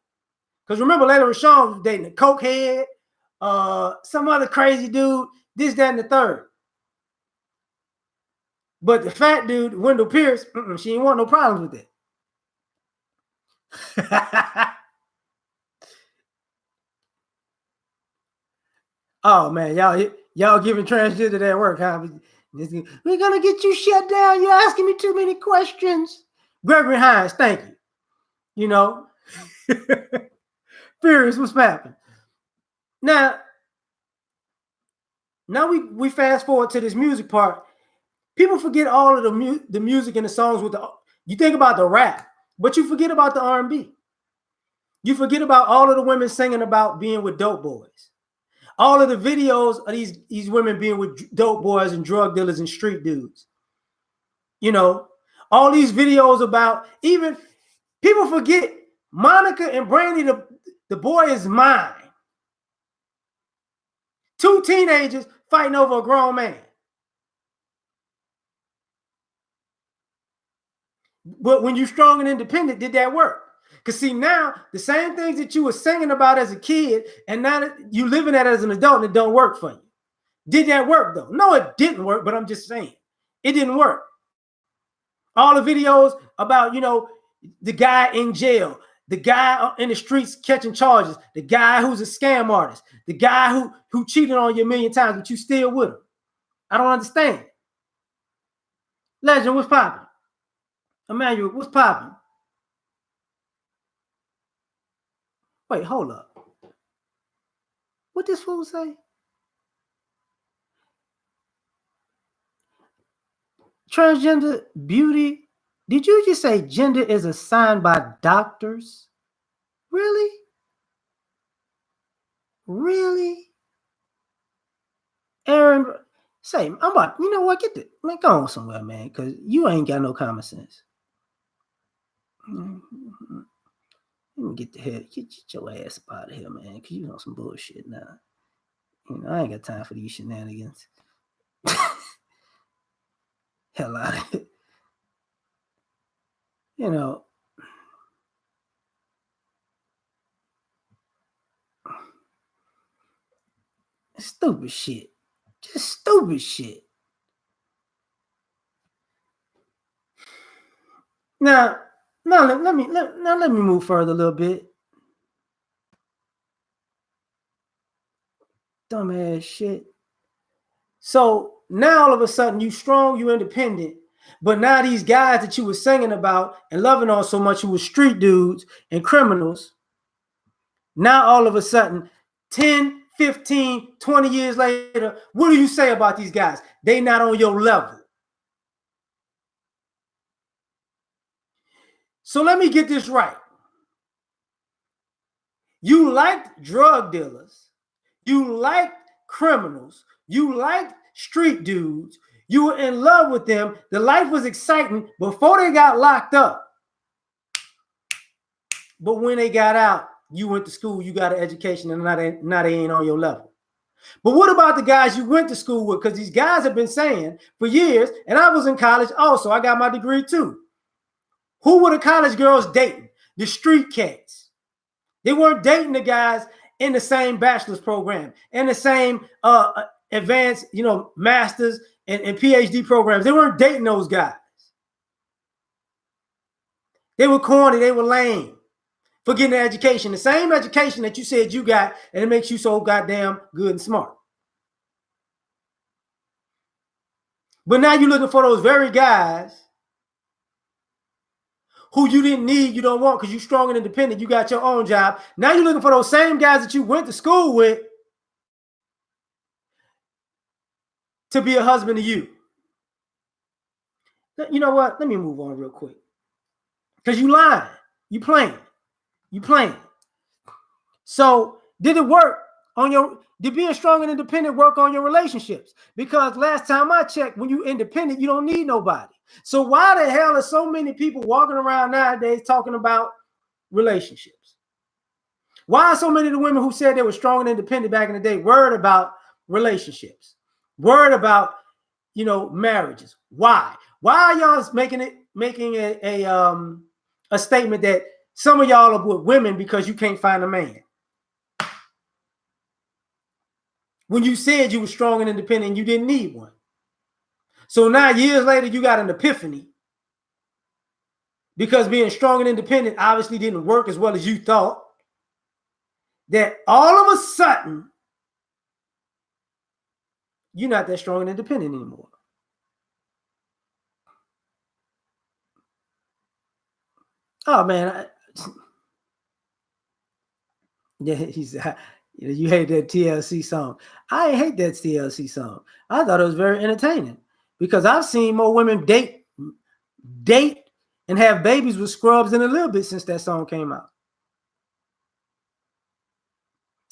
Because remember, Layla Rashawn was dating a cokehead, some other crazy dude, this, that, and the third. But the fat dude, Wendell Pierce, she didn't want no problems with that. Oh man, y'all giving transgender that work, huh? We're gonna get you shut down. You're asking me too many questions. Gregory Hines, thank you. Furious, what's happening? Now we fast forward to this music part. People forget all of the music and the songs with you think about the rap, but you forget about the R&B. You forget about all of the women singing about being with dope boys. All of the videos of these women being with dope boys and drug dealers and street dudes. All these videos about, even people forget Monica and Brandy, the boy is mine. 2 teenagers fighting over a grown man. But when you're strong and independent, did that work? Because see, now the same things that you were singing about as a kid, and now that you living that as an adult, and it don't work for you. Did that work though? No, it didn't work, but I'm just saying it didn't work. All the videos about, the guy in jail, the guy in the streets catching charges, the guy who's a scam artist, the guy who cheated on you a million times, but you still with him. I don't understand. Legend, what's popping? Emmanuel, what's popping? Wait, hold up. What this fool say? Transgender beauty. Did you just say gender is assigned by doctors? Really? Really? Aaron, say, I'm about, you know what? Get the man, go on somewhere, man, because you ain't got no common sense. Let me get the hell, get your ass up out of here, man, because you on some bullshit now. You know, I ain't got time for these shenanigans. Hell out of it. You know, stupid shit. Just stupid shit. Now let me move further a little bit. Dumbass shit. So now all of a sudden you strong, you independent, but now these guys that you were singing about and loving on so much, who were street dudes and criminals, now all of a sudden 10, 15, 20 years later, what do you say about these guys? They not on your level. So let me get this right. You liked drug dealers, you liked criminals, you liked street dudes, you were in love with them, the life was exciting before they got locked up. But when they got out, you went to school, you got an education, and now they ain't on your level. But what about the guys you went to school with? Because these guys have been saying for years, and I was in college also, I got my degree too. Who were the college girls dating? The street cats. They weren't dating the guys in the same bachelor's program, in the same advanced, masters and PhD programs. They weren't dating those guys. They were corny, they were lame for getting an education. The same education that you said you got, and it makes you so goddamn good and smart. But now you're looking for those very guys who you didn't need, you don't want, because you're strong and independent, you got your own job. Now you're looking for those same guys that you went to school with to be a husband to you. You know what? Let me move on real quick. Because you lying. You playing. So did it work on did being strong and independent work on your relationships? Because last time I checked, when you're independent, you don't need nobody. So why the hell are so many people walking around nowadays talking about relationships? Why are so many of the women who said they were strong and independent back in the day worried about relationships? Worried about, marriages? Why? Why are y'all making a statement that some of y'all are with women because you can't find a man? When you said you were strong and independent and you didn't need one. So now years later, you got an epiphany because being strong and independent obviously didn't work as well as you thought, that all of a sudden, you're not that strong and independent anymore. Oh, man. You hate that TLC song. I hate that TLC song. I thought it was very entertaining because I've seen more women date and have babies with scrubs in a little bit since that song came out.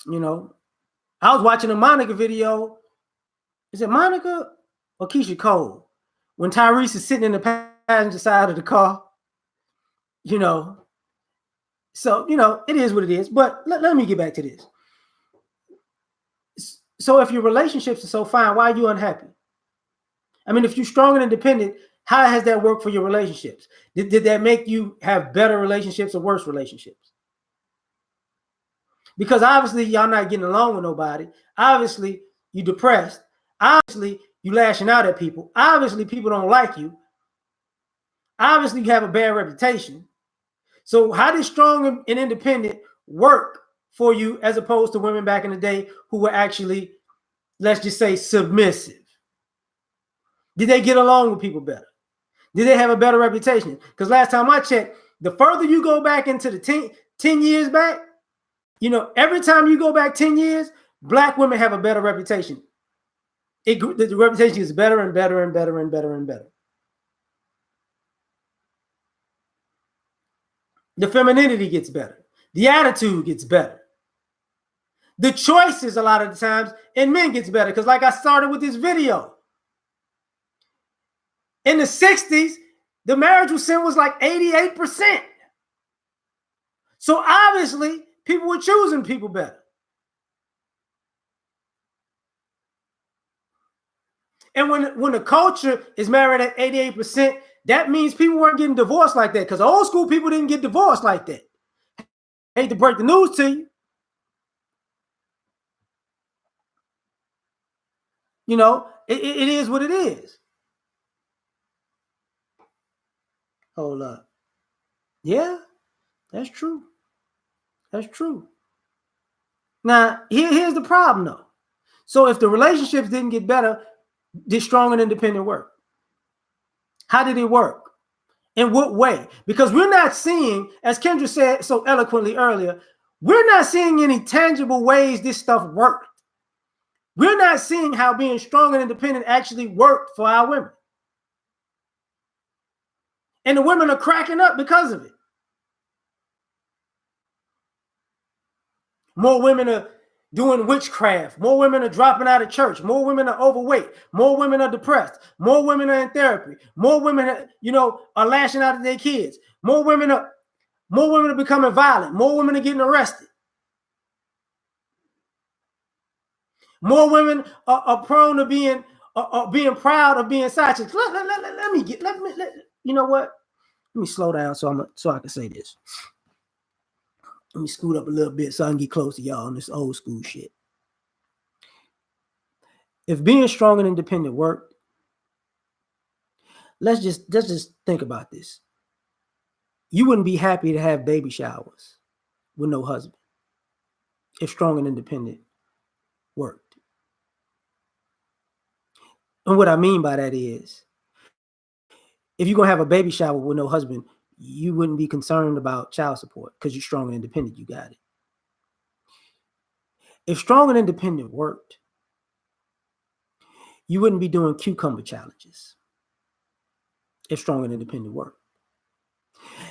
I was watching a Monica video. Is it Monica or Keisha Cole? When Tyrese is sitting in the passenger side of the car, So, it is what it is. But let me get back to this. So if your relationships are so fine, why are you unhappy? I mean, if you're strong and independent, how has that worked for your relationships? Did that make you have better relationships or worse relationships? Because obviously y'all not getting along with nobody. Obviously you depressed. Obviously you lashing out at people. Obviously people don't like you. Obviously you have a bad reputation. So how did strong and independent work for you as opposed to women back in the day who were actually, let's just say, submissive? Did they get along with people better? Did they have a better reputation? Because last time I checked, the further you go back into the 10 years back, every time you go back 10 years, Black women have a better reputation. The reputation is better and better and better and better and better. The femininity gets better. The attitude gets better. The choices a lot of the times in men gets better. Because like I started with this video, in the 60s, the marriage percent was like 88%. So obviously, people were choosing people better. And when the culture is married at 88%, that means people weren't getting divorced like that. Because old school people didn't get divorced like that. I hate to break the news to you. It is what it is. Hold up. Yeah, that's true. That's true. Now, here's the problem, though. So if the relationships didn't get better, did strong and independent work? How did it work? In what way? Because we're not seeing, as Kendra said so eloquently earlier, we're not seeing any tangible ways this stuff worked. We're not seeing how being strong and independent actually worked for our women. And the women are cracking up because of it. More women are doing witchcraft. More women are dropping out of church. More women are overweight. More women are depressed. More women are in therapy. More women are lashing out at their kids. More women are becoming violent. More women are getting arrested. More women are prone to being proud of being side chicks. You know what? Let me slow down so I can say this. Let me scoot up a little bit so I can get close to y'all on this old school shit. If being strong and independent worked, let's just think about this. You wouldn't be happy to have baby showers with no husband if strong and independent worked. And what I mean by that is, if you're going to have a baby shower with no husband, you wouldn't be concerned about child support because you're strong and independent. You got it. If strong and independent worked, you wouldn't be doing cucumber challenges. If strong and independent worked.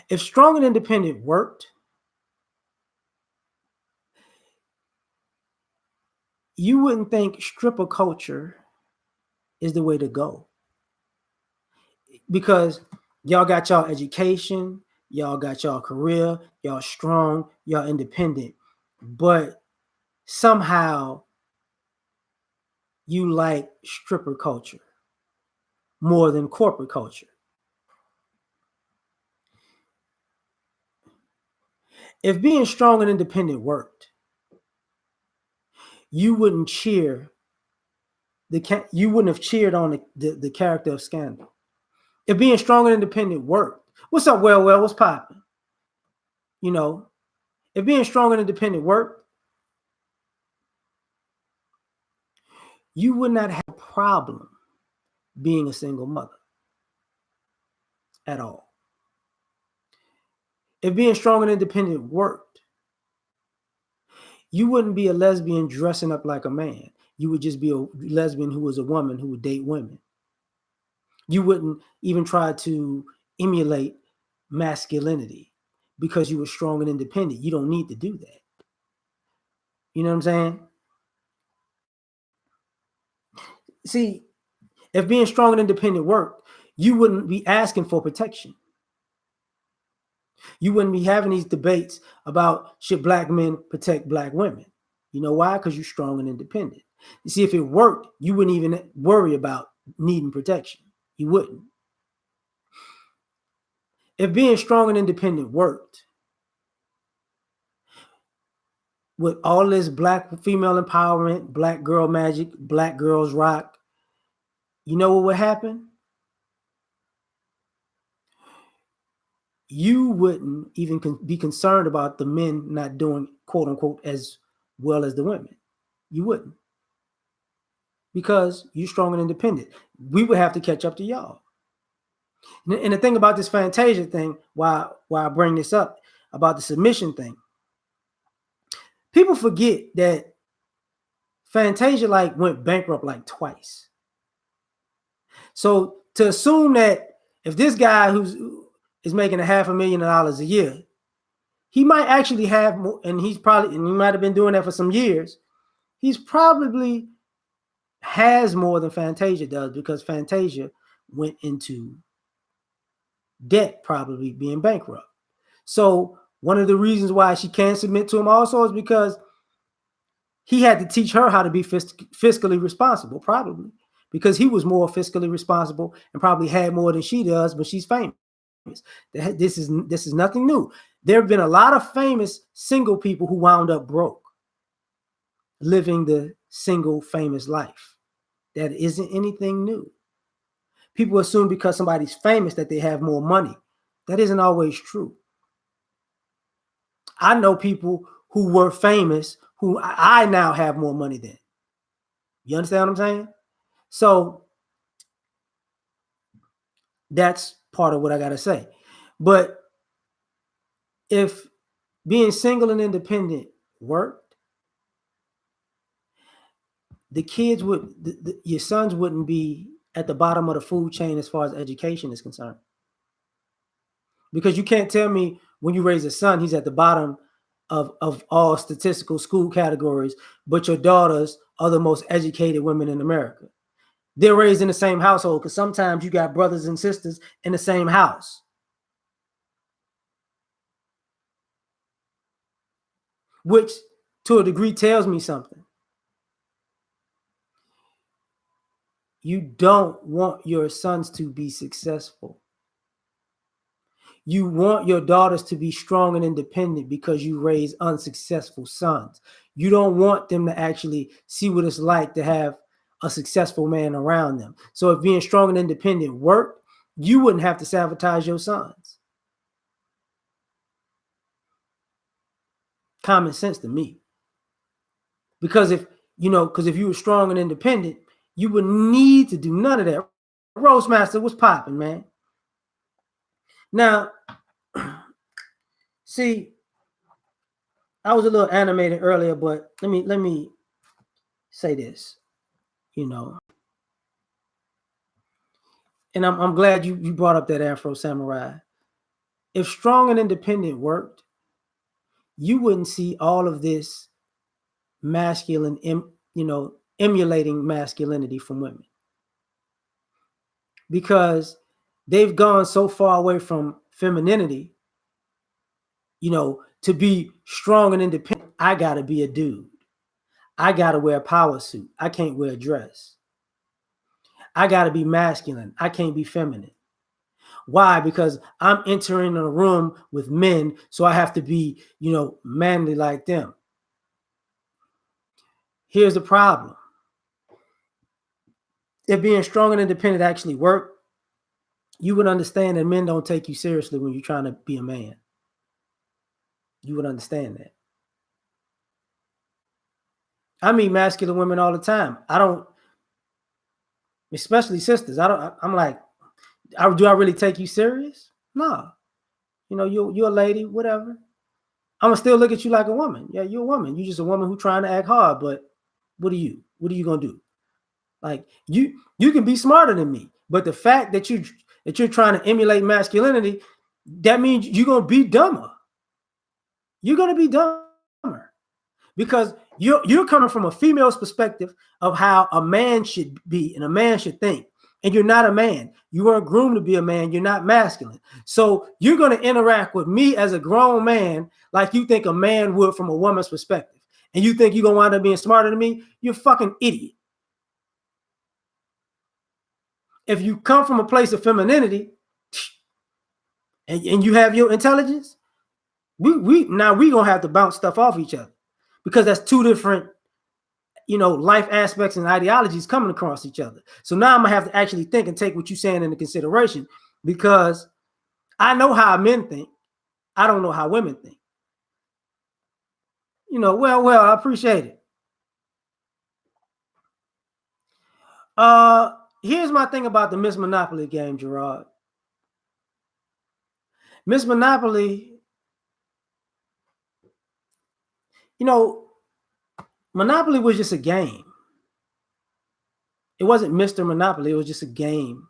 If strong and independent worked, you wouldn't think stripper culture is the way to go. Because y'all got y'all education, y'all got y'all career, y'all strong, y'all independent, but somehow you like stripper culture more than corporate culture. If being strong and independent worked, you wouldn't cheer you wouldn't have cheered on the character of Scandal. If being strong and independent worked, what's up, well, what's popping? If being strong and independent worked, you would not have a problem being a single mother at all. If being strong and independent worked, you wouldn't be a lesbian dressing up like a man. You would just be a lesbian who was a woman who would date women. You wouldn't even try to emulate masculinity because you were strong and independent. You don't need to do that. You know what I'm saying? See, if being strong and independent worked, you wouldn't be asking for protection. You wouldn't be having these debates about should black men protect black women. You know why? Because you're strong and independent. You see, if it worked, you wouldn't even worry about needing protection. You wouldn't. If being strong and independent worked, with all this black female empowerment, black girl magic, black girls rock, you know what would happen? you wouldn't even be concerned about the men not doing quote unquote as well as the women. You wouldn't, because you're strong and independent. We would have to catch up to y'all. And the thing about this Fantasia thing, why I bring this up about the submission thing, people forget that Fantasia like went bankrupt like twice. So to assume that if this guy is making $500,000 a year, he might actually have more, and he might have been doing that for some years. He's probably has more than Fantasia does, because Fantasia went into debt, probably being bankrupt. So one of the reasons why she can't submit to him also is because he had to teach her how to be fiscally responsible, probably because he was more fiscally responsible and probably had more than she does, but she's famous. This is nothing new. There have been a lot of famous single people who wound up broke, living the single famous life. That isn't anything new. People assume because somebody's famous that they have more money. That isn't always true. I know people who were famous who I now have more money than. You understand what I'm saying? So that's part of what I got to say. But if being single and independent worked, the kids your sons wouldn't be at the bottom of the food chain as far as education is concerned. Because you can't tell me when you raise a son, he's at the bottom of all statistical school categories, but your daughters are the most educated women in America. They're raised in the same household, because sometimes you got brothers and sisters in the same house. Which to a degree tells me something. You don't want your sons to be successful. You want your daughters to be strong and independent because you raise unsuccessful sons. You don't want them to actually see what it's like to have a successful man around them. So if being strong and independent worked, you wouldn't have to sabotage your sons. Common sense to me. Because if you were strong and independent, you would need to do none of that. Roastmaster was popping, man. Now, see, I was a little animated earlier, but let me say this, and I'm glad you brought up that Afro Samurai. If strong and independent worked, you wouldn't see all of this masculine, emulating masculinity from women, because they've gone so far away from femininity. To be strong and independent, I gotta be a dude. I gotta wear a power suit. I can't wear a dress. I gotta be masculine. I can't be feminine. Why? Because I'm entering a room with men, so I have to be, manly like them. Here's the problem. If being strong and independent actually worked, you would understand that men don't take you seriously when you're trying to be a man. You would understand that. I meet masculine women all the time. I don't, especially sisters. I'm like, do I really take you serious? No. You're a lady, whatever. I'm gonna still look at you like a woman. Yeah, you're a woman. You're just a woman who's trying to act hard. But what are you? What are you gonna do? Like you can be smarter than me, but the fact that you're trying to emulate masculinity, that means you're gonna be dumber. You're gonna be dumber because you're coming from a female's perspective of how a man should be and a man should think. And you're not a man. You weren't groomed to be a man. You're not masculine. So you're going to interact with me as a grown man like you think a man would from a woman's perspective. And you think you're going to wind up being smarter than me? You're a fucking idiot. If you come from a place of femininity and you have your intelligence, we going to have to bounce stuff off each other, because that's two different life aspects and ideologies coming across each other. So now I'm gonna have to actually think and take what you're saying into consideration, because I know how men think. I don't know how women think. Well, I appreciate it. Here's my thing about the Miss Monopoly game, Gerard. Miss Monopoly, you know, Monopoly was just a game. It wasn't Mr. Monopoly, it was just a game.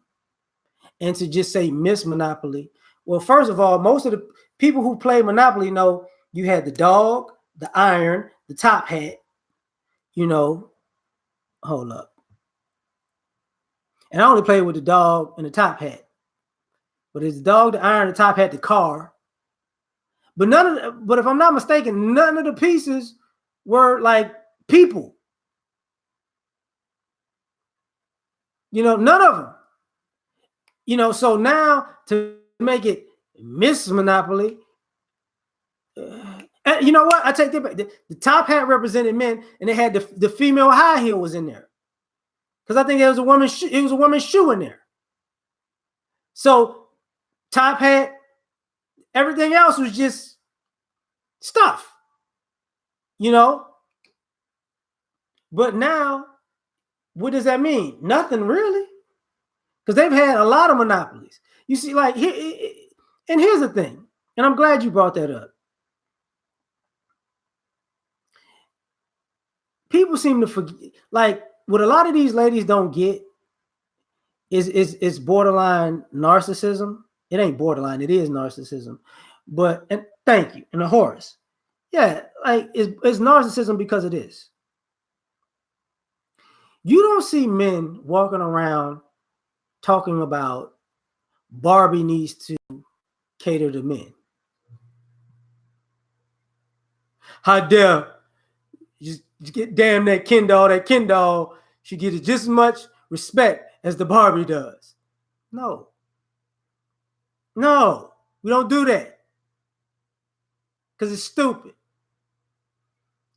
And to just say Miss Monopoly, well, first of all, most of the people who play Monopoly know you had the dog, the iron, the top hat, hold up. And I only played with the dog and the top hat. But it's the dog, the iron, the top hat, the car. But if I'm not mistaken, none of the pieces were like people. None of them. So now to make it Miss Monopoly, and you know what? I take that back. The top hat represented men, and they had the female high heel was in there because I think there was a woman's it was a woman's shoe in there. So top hat, everything else was just stuff, But now, what does that mean? Nothing really, because they've had a lot of monopolies. You see, like and here's the thing, and I'm glad you brought that up. People seem to forget, like what a lot of these ladies don't get is borderline narcissism. It ain't borderline, it is narcissism. But and thank you, and a horse. Yeah, like it's narcissism because it is. You don't see men walking around talking about Barbie needs to cater to men. How dare you get damn that Ken doll? That Ken doll should get just as much respect as the Barbie does. No, we don't do that because it's stupid.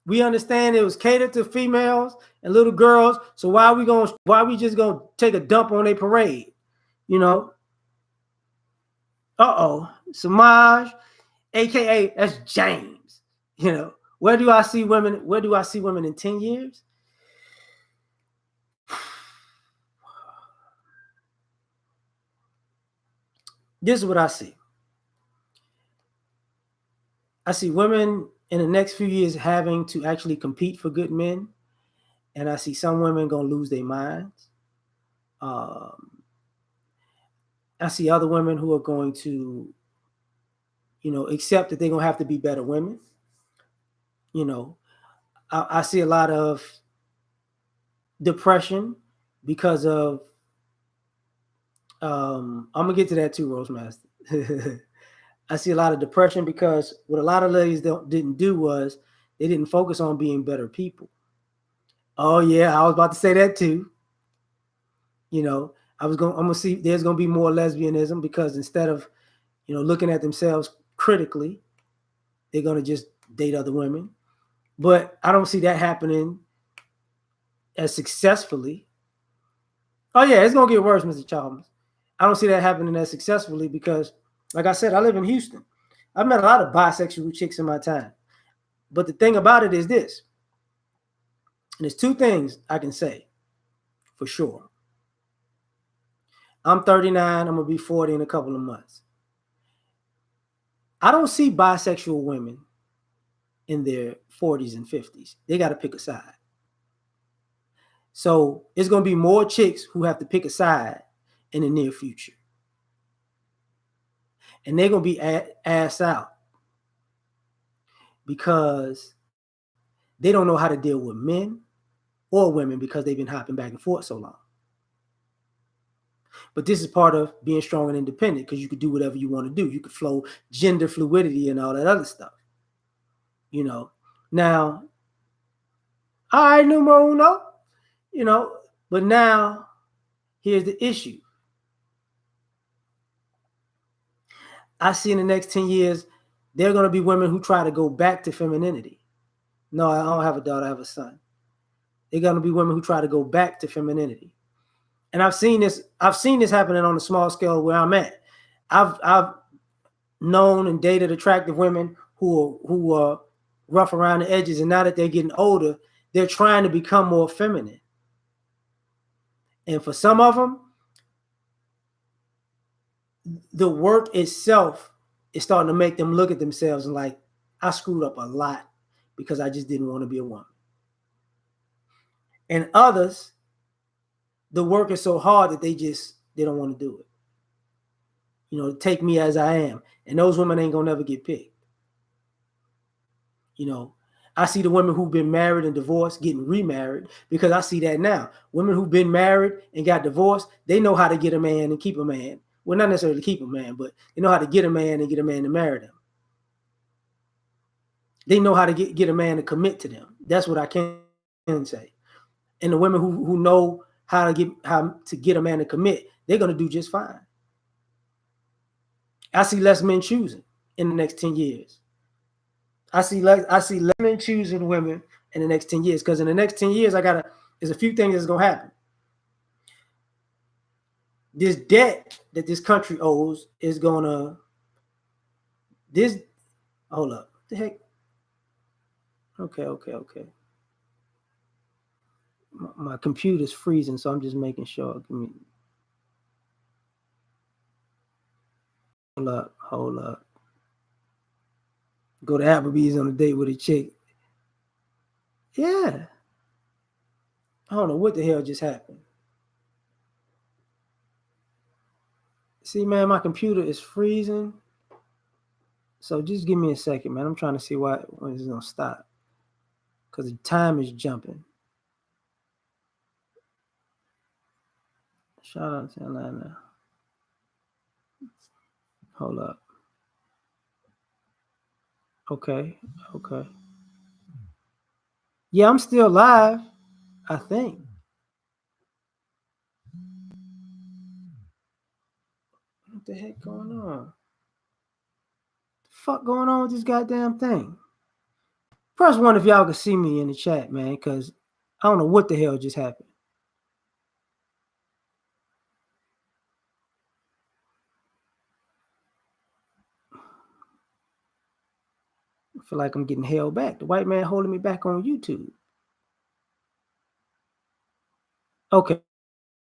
We understand it was catered to females and little girls. So why we just gonna take a dump on a parade? Samaj, aka that's James. Where do I see women? Where do I see women in 10 years? This is what I see. I see women in the next few years having to actually compete for good men, and I see some women gonna lose their minds. I see other women who are going to, accept that they're gonna have to be better women. I see a lot of depression because of. I'm gonna get to that too, Rosemaster. I see a lot of depression because what a lot of ladies didn't do was they didn't focus on being better people. Oh yeah, I was about to say that too. I'm gonna see there's gonna be more lesbianism because instead of looking at themselves critically, they're gonna just date other women. But I don't see that happening as successfully. Oh yeah, it's gonna get worse, Mr. Chalmers. I don't see that happening as successfully because, like I said, I live in Houston. I've met a lot of bisexual chicks in my time. But the thing about it is this, and there's two things I can say for sure. I'm 39, I'm gonna be 40 in a couple of months. I don't see bisexual women in their 40s and 50s. They got to pick a side. So it's going to be more chicks who have to pick a side in the near future. And they're going to be ass out because they don't know how to deal with men or women because they've been hopping back and forth so long. But this is part of being strong and independent because you could do whatever you want to do. You could flow gender fluidity and all that other stuff. Now, all right, numero uno, but now here's the issue. I see in the next 10 years, there are going to be women who try to go back to femininity. No, I don't have a daughter, I have a son. There are going to be women who try to go back to femininity. And I've seen this happening on a small scale where I'm at. I've known and dated attractive women who are rough around the edges, and now that they're getting older, they're trying to become more feminine. And for some of them, the work itself is starting to make them look at themselves and like, I screwed up a lot because I just didn't want to be a woman. And others, the work is so hard that they don't want to do it. You know, take me as I am. And those women ain't gonna never get picked. You know, I see the women who've been married and divorced getting remarried because I see that now. Women who've been married and got divorced, they know how to get a man and keep a man. Well, not necessarily keep a man, but they know how to get a man and get a man to marry them. They know how to get a man to commit to them. That's what I can say. And the women who know how to get a man to commit, they're gonna do just fine. I see less men choosing in the next 10 years. I see less men choosing women in the next 10 years, because in the next 10 years, there's a few things that's gonna happen. This debt that this country owes is gonna hold up. What the heck? Okay. My computer's freezing, so I'm just making sure. Give me hold up. Go to Applebee's on a date with a chick. Yeah. I don't know what the hell just happened. See, man, my computer is freezing. So just give me a second, man. I'm trying to see when it's gonna stop, because the time is jumping. Shout out to Atlanta. Hold up. Okay. Yeah, I'm still live, I think. What the heck going on? The fuck going on with this goddamn thing? Press 1 if y'all can see me in the chat, man, because I don't know what the hell just happened. I feel like I'm getting held back. The white man holding me back on YouTube. Okay.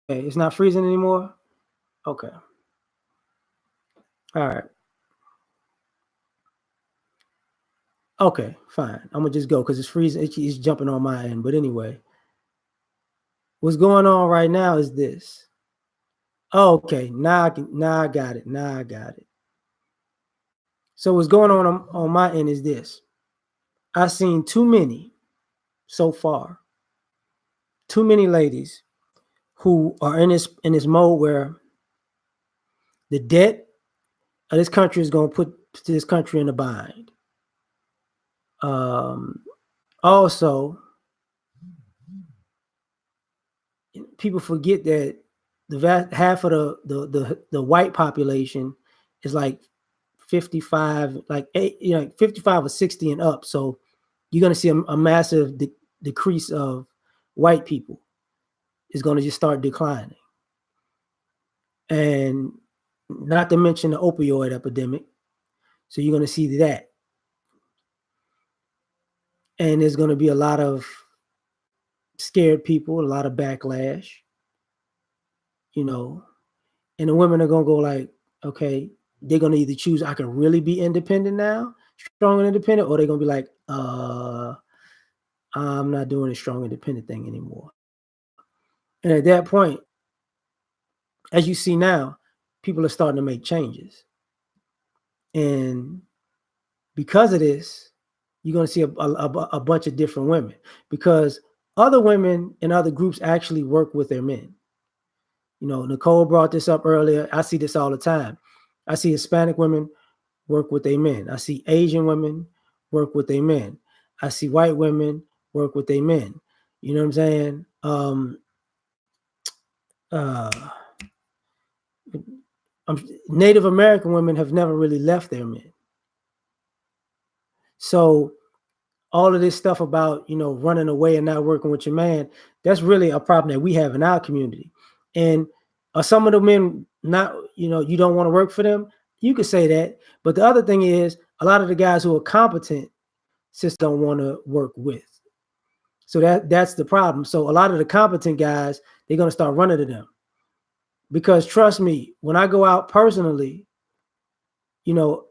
It's not freezing anymore? Okay. All right. Okay, fine. I'm gonna just go because it's freezing. It's jumping on my end. But anyway, what's going on right now is this. Oh, okay, now I got it. So what's going on my end is this. I've seen too many so far. Too many ladies who are in this mode where the debt of this country is going to put this country in a bind. Also, people forget that half of the white population is like 55, like 55 or 60 and up. So you're going to see a massive decrease of white people. Is going to just start declining. And not to mention the opioid epidemic. So you're going to see that. And there's going to be a lot of scared people, a lot of backlash, and the women are going to go like, okay, they're going to either choose, I can really be independent now, strong and independent, or they're going to be like, I'm not doing a strong independent thing anymore. And at that point, as you see now, people are starting to make changes. And because of this, you're going to see a bunch of different women, because other women in other groups actually work with their men. Nicole brought this up earlier. I see this all the time. I see Hispanic women work with their men. I see Asian women work with their men. I see white women work with their men. You know what I'm saying? Native American women have never really left their men. So all of this stuff about, running away and not working with your man, that's really a problem that we have in our community. And are some of the men not, you don't want to work for them? You could say that, but the other thing is a lot of the guys who are competent just don't want to work with. So that's the problem. So a lot of the competent guys, they're gonna start running to them because trust me, when I go out personally, you know,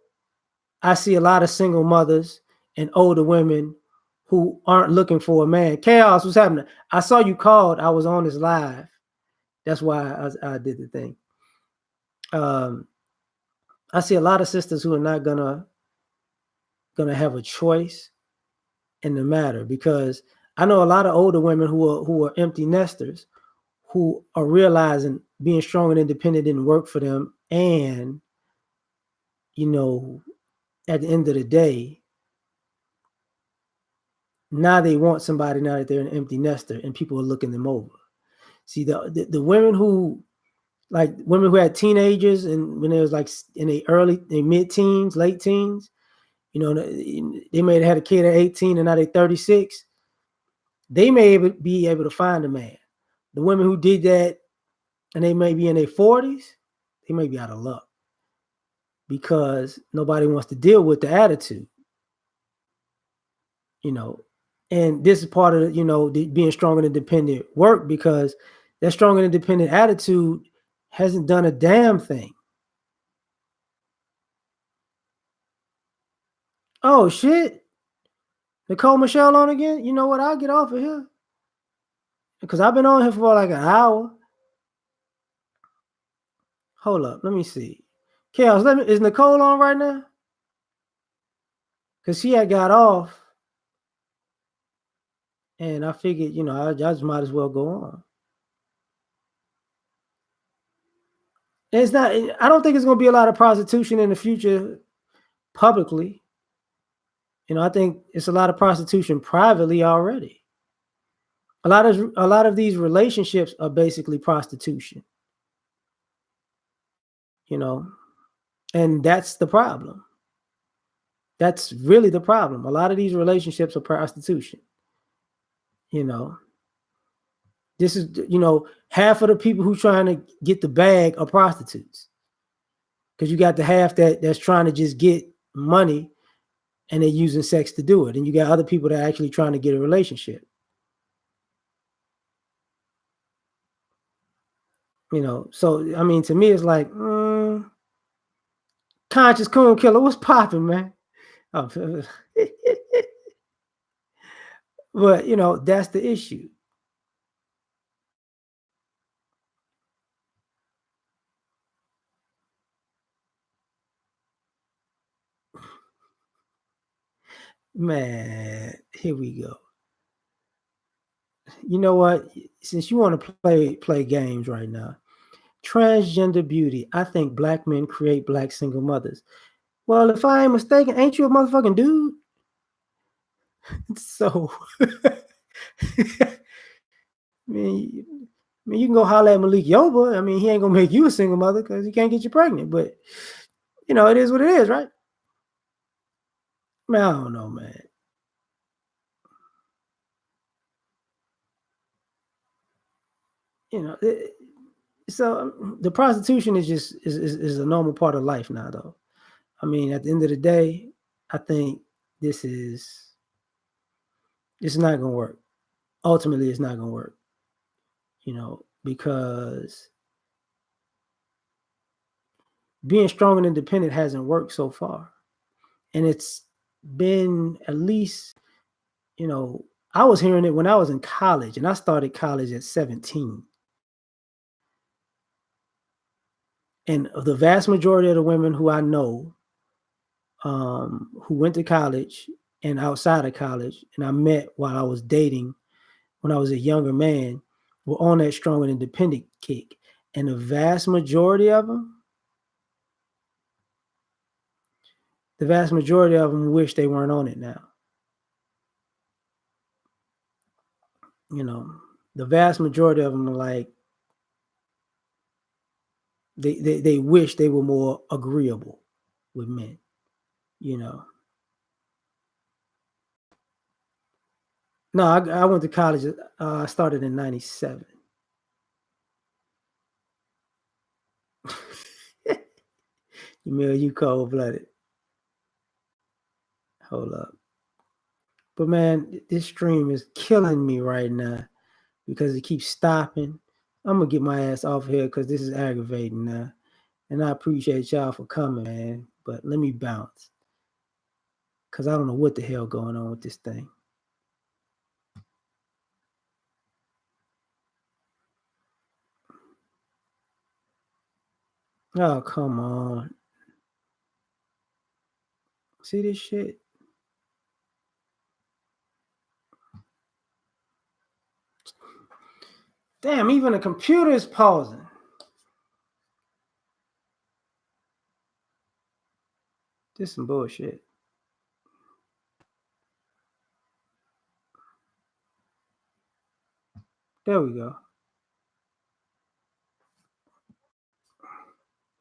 I see a lot of single mothers and older women who aren't looking for a man. Chaos, what's happening? I saw you called. I was on this live. That's why I did the thing. Um, I see a lot of sisters who are not gonna have a choice in the matter because I know a lot of older women who are empty nesters who are realizing being strong and independent didn't work for them, and you know, at the end of the day, now they want somebody now that they're an empty nester and people are looking them over. See the women who like women who had teenagers and when they was like in their mid teens, late teens, you know, they may have had a kid at 18 and now they're 36. They may be able to find a man. The women who did that and they may be in their 40s, they may be out of luck because nobody wants to deal with the attitude, you know. And this is part of, being strong and independent work because that strong and independent attitude hasn't done a damn thing. Oh, shit. Nicole Michelle on again? You know what? I'll get off of here because I've been on here for like an hour. Hold up. Let me see. Chaos, is Nicole on right now? Because she had got off. And I figured, I just might as well go on. And it's not, I don't think it's going to be a lot of prostitution in the future publicly. I think it's a lot of prostitution privately already. A lot of these relationships are basically prostitution, and that's the problem. That's really the problem. A lot of these relationships are prostitution. You know, this is, half of the people who trying to get the bag are prostitutes. Because you got the half that's trying to just get money and they're using sex to do it. And you got other people that are actually trying to get a relationship. So I mean, to me, it's like conscious coon killer. What's popping, man? Oh, but that's the issue. Man, here we go. You know what? Since you want to play games right now, transgender beauty. I think black men create black single mothers. Well, if I ain't mistaken, ain't you a motherfucking dude? So, I mean, you can go holler at Malik Yoba. I mean, he ain't gonna make you a single mother because he can't get you pregnant. But it is what it is, right? Man, I don't know, man. So the prostitution is just is a normal part of life now, though. I mean, at the end of the day, I think this is it's not gonna work. Ultimately, it's not gonna work. Because being strong and independent hasn't worked so far. And it's been at least, I was hearing it when I was in college and I started college at 17. And the vast majority of the women who I know who went to college and outside of college, and I met while I was dating when I was a younger man, were on that strong and independent kick. And the vast majority of them wish they weren't on it now. The vast majority of them are like, they wish they were more agreeable with men, you know. No, I went to college. I started in 97. Emil, you cold-blooded. Hold up. But man, this stream is killing me right now because it keeps stopping. I'm gonna get my ass off here because this is aggravating now. And I appreciate y'all for coming, man. But let me bounce. Because I don't know what the hell going on with this thing. Oh, come on. See this shit? Damn, even the computer is pausing. This is some bullshit. There we go.